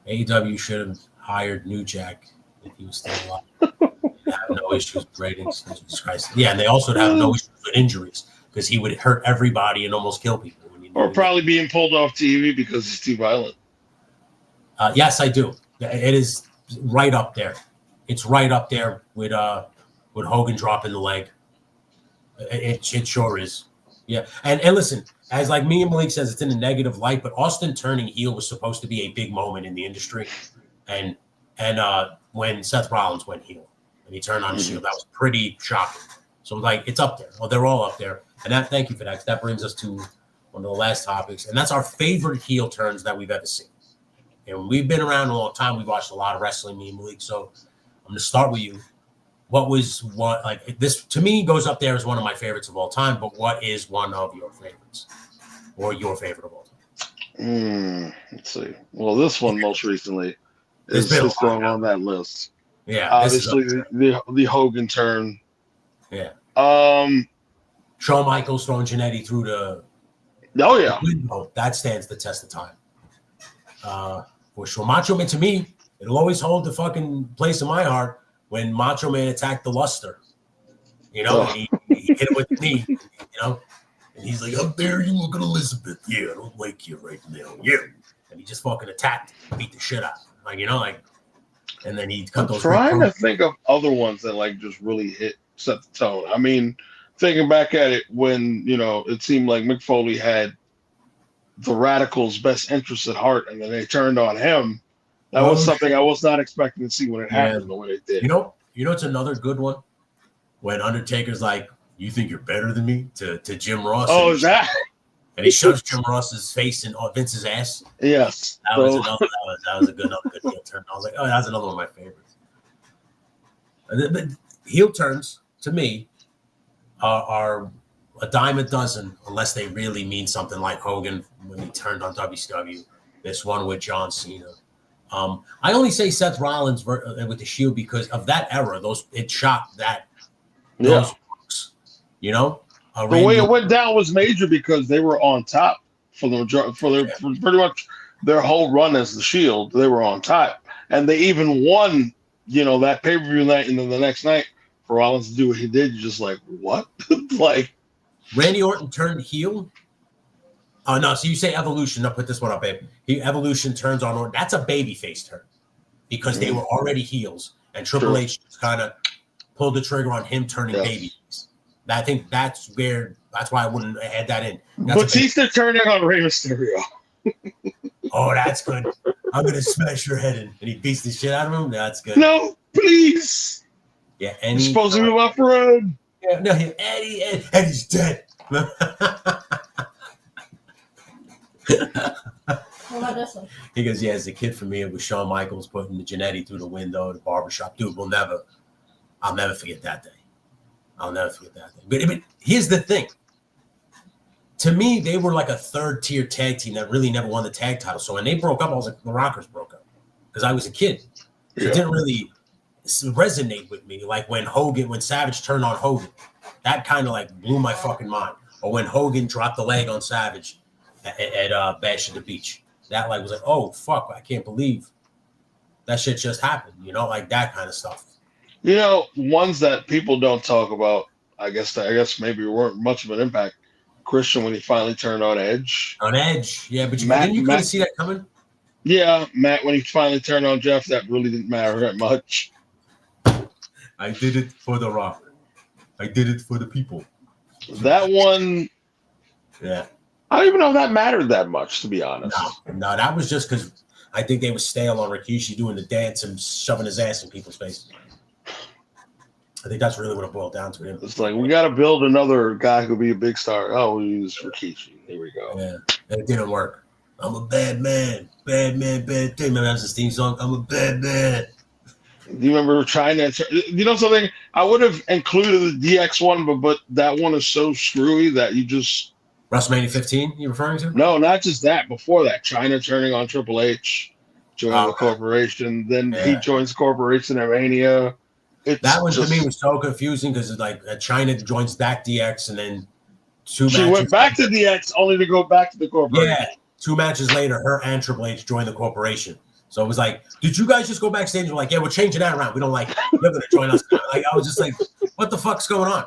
AEW should have hired New Jack if he was still alive. Have no issues with ratings. Jesus Christ. Yeah, and they also have no issues with injuries because he would hurt everybody and almost kill people. Or probably being pulled off TV because he's too violent. Yes, I do. It is right up there. It's right up there with Hogan dropping the leg. It sure is. Yeah, and listen, as like me and Malik says, it's in a negative light, but Austin turning heel was supposed to be a big moment in the industry, and when Seth Rollins went heel and he turned on Shield, that was pretty shocking. So it's up there. Well, they're all up there, and thank you for that. 'Cause that brings us to one of the last topics, and that's our favorite heel turns that we've ever seen. And we've been around a long time. We've watched a lot of wrestling, me and Malik. So I'm going to start with you. What was this to me goes up there as one of my favorites of all time, but what is one of your favorites or your favorite of all time? Let's see. Well, this one most recently is going on that list. Yeah. Obviously the Hogan turn. Yeah. Shawn Michaels throwing Jannetty through the window. That stands the test of time. For sure. Macho Man, to me, it'll always hold the fucking place in my heart when Macho Man attacked the luster, and he hit it with the knee, and he's like, "How dare you look at Elizabeth? Yeah, I don't like you right now. Yeah," and he just fucking attacked, beat the shit out. and then he cut those. Trying to think of other ones that like just really set the tone. I mean, thinking back at it when it seemed like Mick Foley had the Radicals' best interests at heart, and then they turned on him. That was something I was not expecting to see when it happened, the way it did. It's another good one when Undertaker's like, "You think you're better than me?" to Jim Ross. Oh, is that? And he shoves Jim Ross's face in Vince's ass. Yes, that was a good heel turn. I was like, oh, that's another one of my favorites. But heel turns to me are a dime a dozen, unless they really mean something, like Hogan when he turned on WCW. This one with John Cena. I only say Seth Rollins with the Shield because of that era. It shocked that those books, the way it went down was major because they were on top for pretty much their whole run as the Shield. They were on top, and they even won, that pay-per-view night, and then the next night for Rollins to do what he did. You're just like, what? Like Randy Orton turned heel. Oh no! So you say Evolution? I'll put this one up, babe. Evolution turns on Orton. That's a babyface turn because they were already heels, and Triple H just kind of pulled the trigger on him turning babyface. I think that's why I wouldn't add that in. Batista turning on Rey Mysterio. Oh, that's good. I'm gonna smash your head in, and he beats the shit out of him. That's good. No, please. Yeah, He's supposed to be my friend. Yeah, no, Eddie's dead. What about this one? He goes, as a kid for me, it was Shawn Michaels putting the Jannetty through the window of the barbershop. Dude, I'll never forget that day. But here's the thing. To me, they were like a third-tier tag team that really never won the tag title. So when they broke up, I was like, the Rockers broke up. Because I was a kid. So it didn't really resonate with me. Like when Savage turned on Hogan. That kind of like blew my fucking mind. Or when Hogan dropped the leg on Savage at Bash at the Beach. That like was like, oh, fuck, I can't believe that shit just happened. Like that kind of stuff. Ones that people don't talk about, I guess maybe weren't much of an impact. Christian when he finally turned on Edge. On Edge, yeah, but didn't you kind of see that coming? Yeah, Matt when he finally turned on Jeff, that really didn't matter that much. I did it for the Rock. I did it for the people. That one, yeah. I don't even know if that mattered that much, to be honest. No, that was just because I think they were stale on Rikishi doing the dance and shoving his ass in people's faces. I think that's really what it boiled down to him. It's like, we got to build another guy who'll be a big star. Oh, we use Rikishi. Here we go. Yeah, and it didn't work. I'm a bad man, bad thing. Remember that was his theme song? I'm a bad man. Do you remember trying to? Something? I would have included the DX one, but that one is so screwy that you just. WrestleMania 15, you referring to? No, not just that. Before that, China turning on Triple H, joining the corporation. Then he joins the corporation at Mania. That one to me was so confusing because it's like China joins back DX and then she went back to DX only to go back to the corporation. Yeah, 2 matches later, her and Triple H joined the corporation. So it was like, did you guys just go backstage? We're like, yeah, we're changing that around. We don't like you're going to join us. Like I was just like, what the fuck's going on?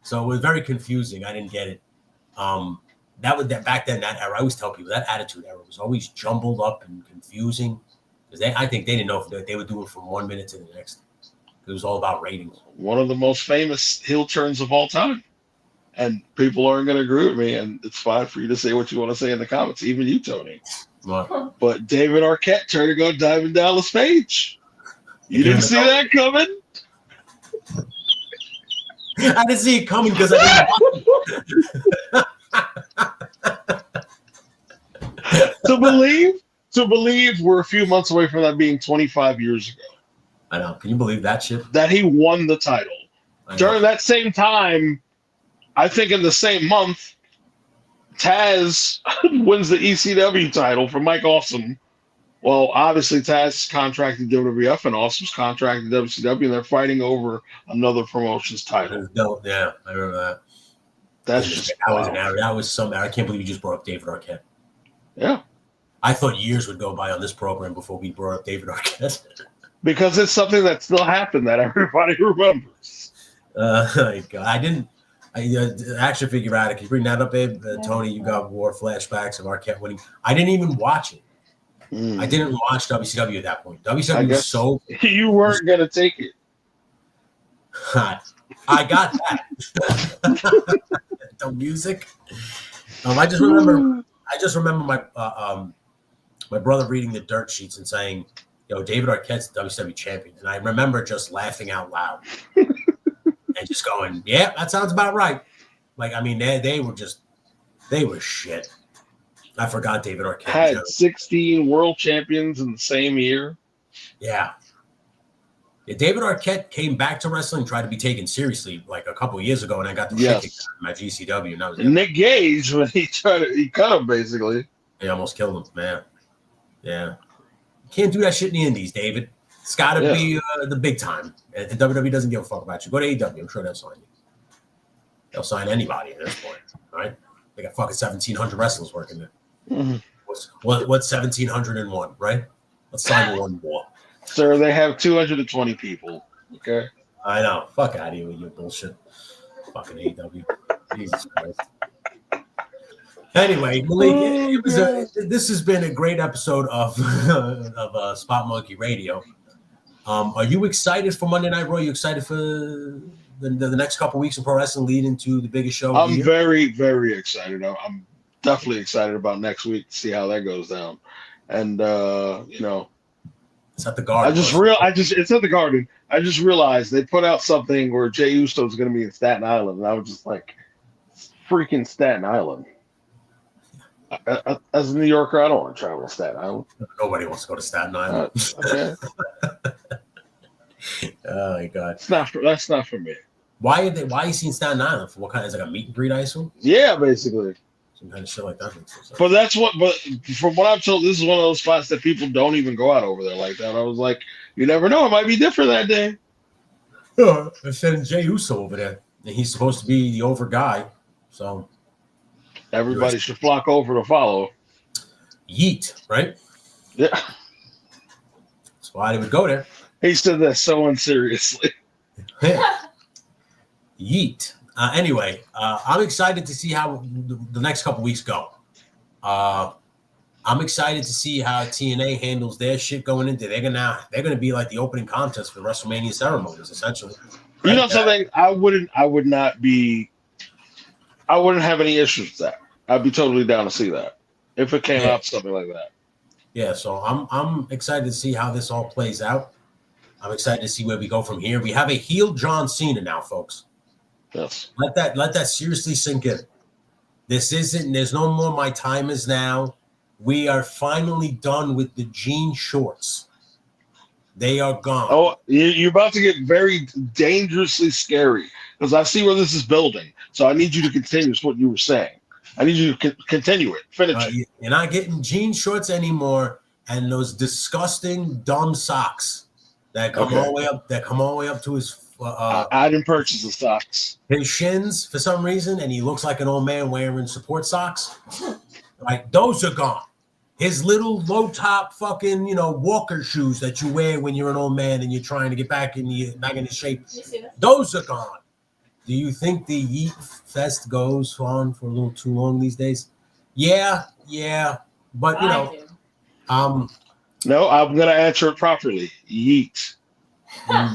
So it was very confusing. I didn't get it. Back then that era. I always tell people that Attitude Era was always jumbled up and confusing because I think they didn't know if they would do it from 1 minute to the next. It was all about ratings. One of the most famous heel turns of all time. And people aren't going to agree with me. And it's fine for you to say what you want to say in the comments, even you, Tony. What? But David Arquette turning on Diamond Dallas Page. You didn't see that coming? I didn't see it coming because I didn't To believe we're a few months away from that being 25 years ago. I know. Can you believe that shit? That he won the title. During that same time, I think in the same month, Taz wins the ECW title from Mike Awesome. Well, obviously Taz contracted WWF and Awesome's contracted WCW, and they're fighting over another promotion's title. Yeah, I remember that. That was some. I can't believe you just brought up David Arquette. Yeah. I thought years would go by on this program before we brought up David Arquette. Because it's something that still happened that everybody remembers. I didn't. Action figure addict. Can you bring that up, babe? Tony, you got war flashbacks of Arquette winning. I didn't even watch it. I didn't watch WCW at that point. I WCW guess was so you weren't gonna take it. hot. I got that. The music. I just remember my brother reading the dirt sheets and saying, "Yo, David Arquette's the WCW champion," and I remember just laughing out loud and just going, "Yeah, that sounds about right." Like, I mean, they were shit. I forgot David Arquette had 16 world champions in the same year. Yeah. David Arquette came back to wrestling, tried to be taken seriously like a couple of years ago, and I got the shit kicked out of him at GCW. And that was Nick Gage, when he cut him basically. He almost killed him, man. Yeah. You can't do that shit in the indies, David. It's got to be the big time. The WWE doesn't give a fuck about you. Go to AEW. I'm sure they'll sign you. They'll sign anybody at this point, right? They got fucking 1,700 wrestlers working there. Mm-hmm. What's 1,701, right? Let's sign one more. Sir, they have 220 people. Okay. I know. Fuck out of here with your bullshit. Fucking AEW. Jesus Christ. Anyway, Malik, this has been a great episode of Spot Monkey Radio. Are you excited for Monday Night Raw? Are you excited for the next couple weeks of pro wrestling leading to the biggest show? I'm very, very excited. I'm definitely excited about next week to see how that goes down. And it's at the Garden. It's at the Garden. I just realized they put out something where Jey Uso is going to be in Staten Island, and I was just like, freaking Staten Island. As a New Yorker, I don't want to travel to Staten Island. Nobody wants to go to Staten Island. Okay. Oh my God, that's not for me. Why are you seeing Staten Island? For what kind? Is it like a meet and greet, I assume? Yeah, basically. Some kind of shit like that. But from what I've told, this is one of those spots that people don't even go out over there like that. I was like, you never know, it might be different that day. Yeah, they're sending Jey Uso over there, and he's supposed to be the over guy, so everybody should flock over to follow. Yeet, right? Yeah, that's why they would go there. He said that so unseriously. Yeet. Anyway, I'm excited to see how the next couple weeks go. I'm excited to see how TNA handles their shit going into. They're gonna be like the opening contest for WrestleMania ceremonies, essentially. Right? You know something? I wouldn't have any issues with that. I'd be totally down to see that if it came out something like that. Yeah, so I'm excited to see how this all plays out. I'm excited to see where we go from here. We have a heel John Cena now, folks. Yes. Let that seriously sink in. There's no more my time is now. We are finally done with the jean shorts. They are gone. Oh, you're about to get very dangerously scary because I see where this is building. So I need you to continue what you were saying. I need you to continue it. Finish it. You're not getting jean shorts anymore, and those disgusting dumb socks that come all the way up. That come all the way up to his. I didn't purchase the socks. His shins for some reason, and he looks like an old man wearing support socks. Like those are gone. His little low top fucking walker shoes that you wear when you're an old man and you're trying to get back into shape. Those are gone. Do you think the Yeet Fest goes on for a little too long these days? Yeah, but no, I'm gonna answer it properly. Yeet.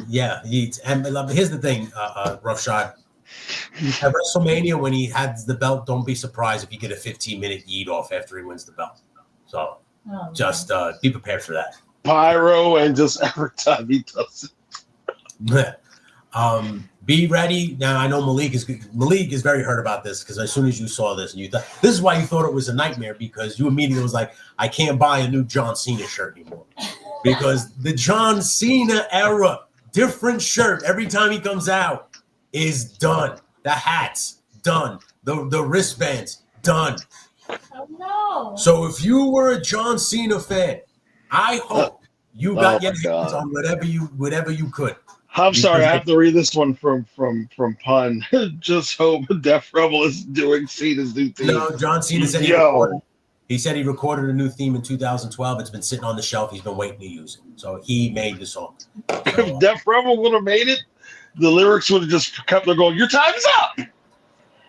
Yeah, Yeet. And here's the thing, Rough Shot. At WrestleMania, when he has the belt, don't be surprised if you get a 15-minute Yeet off after he wins the belt. So just be prepared for that. Pyro, and just every time he does it. Be ready. Now I know Malik is very hurt about this because as soon as you saw this and you thought this is why you thought it was a nightmare because you immediately was like, I can't buy a new John Cena shirt anymore. Because the John Cena era, different shirt every time he comes out is done. The hats, done. The wristbands, done. Oh no. So if you were a John Cena fan, I hope you got your hands on whatever you could. I'm sorry, I have to read this one from Pun. Just hope Def Rebel is doing Cena's new theme. No, John Cena said he said he recorded a new theme in 2012. It's been sitting on the shelf. He's been waiting to use it. So he made the song. So, if Def Rebel would have made it, the lyrics would have just kept going, your time is up.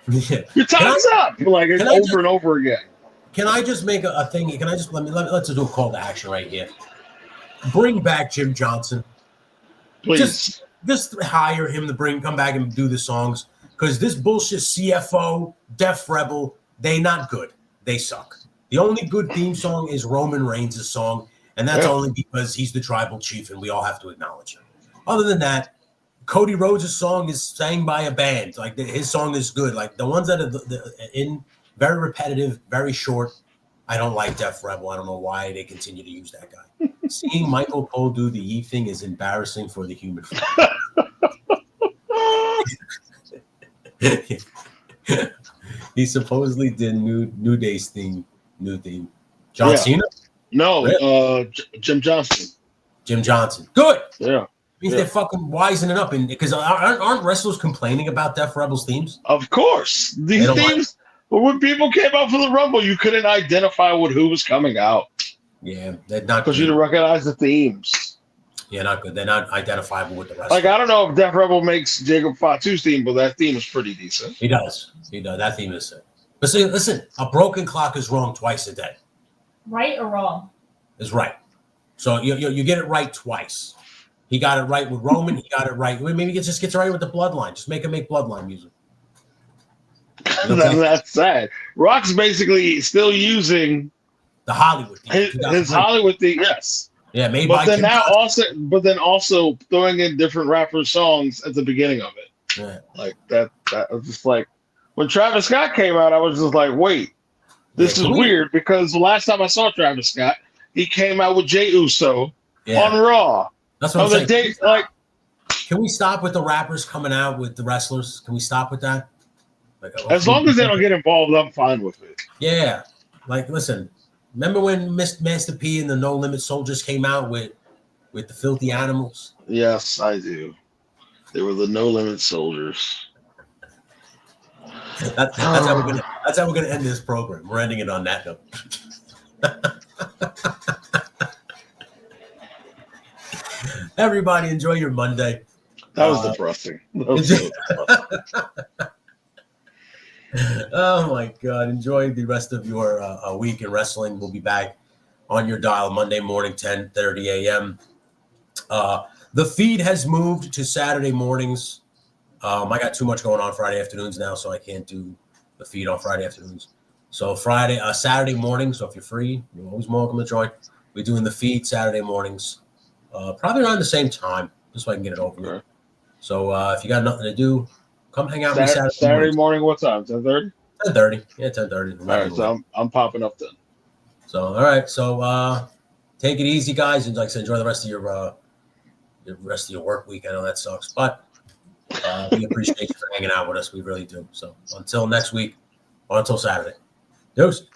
Yeah. Your time is up. Like over and over again. Can I just make a thing? Can I just let's do a call to action right here? Bring back Jim Johnson. Please. Just hire him to come back and do the songs, because this bullshit CFO, Def Rebel, they not good. They suck. The only good theme song is Roman Reigns' song, and that's only because he's the tribal chief, and we all have to acknowledge him. Other than that, Cody Rhodes' song is sang by a band. Like his song is good. Like the ones that are very repetitive, very short. I don't like Def Rebel. I don't know why they continue to use that guy. Seeing Michael Cole do the Yee thing is embarrassing for the human form. He supposedly did New Day's theme. New theme. John Cena? No, really? Jim Johnson. Jim Johnson. Good. Yeah. Means they're fucking wising it up, because aren't wrestlers complaining about Def Rebel's themes? Of course, these themes. When people came out for the Rumble, you couldn't identify who was coming out. Yeah, they're not because you didn't recognize the themes. Yeah, not good. They're not identifiable with the rest. Like I don't know if Def Rebel makes Jacob Fatu's theme, but that theme is pretty decent. He does. That theme is sick. But see, listen, a broken clock is wrong twice a day. Right or wrong? Is right. So you get it right twice. He got it right with Roman. He got it right. Maybe he just gets it right with the Bloodline. Just make him make Bloodline music. That's sad. Rock's basically still using the Hollywood theme. His Hollywood theme, yes. Yeah, maybe. But then also throwing in different rappers' songs at the beginning of it. Yeah. Like that was just like when Travis Scott came out, I was just like, wait, this is weird, because the last time I saw Travis Scott, he came out with Jey Uso on Raw. That's what I'm saying. Can we stop with the rappers coming out with the wrestlers? Can we stop with that? Like, as long as they don't get involved, I'm fine with it. Yeah. Like, listen, remember when Master P and the No Limit Soldiers came out with the Filthy Animals? Yes, I do. They were the No Limit Soldiers. That's how we're gonna end this program. We're ending it on that note. Everybody, enjoy your Monday. That was depressing. Oh my God! Enjoy the rest of your week in wrestling. We'll be back on your dial Monday morning, 10:30 a.m. The feed has moved to Saturday mornings. I got too much going on Friday afternoons now, so I can't do the feed on Friday afternoons. So Saturday morning. So if you're free, you're always welcome to join. We're doing the feed Saturday mornings, probably around the same time, just so I can get it over with. So if you got nothing to do, come hang out with me Saturday morning. What time? 10:30. 10:30. Yeah, 10:30. All right, so I'm popping up then. So all right, so take it easy, guys, and like I said, enjoy the rest of your work week. I know that sucks, but we appreciate you for hanging out with us. We really do. So until next week, or until Saturday. Deuces.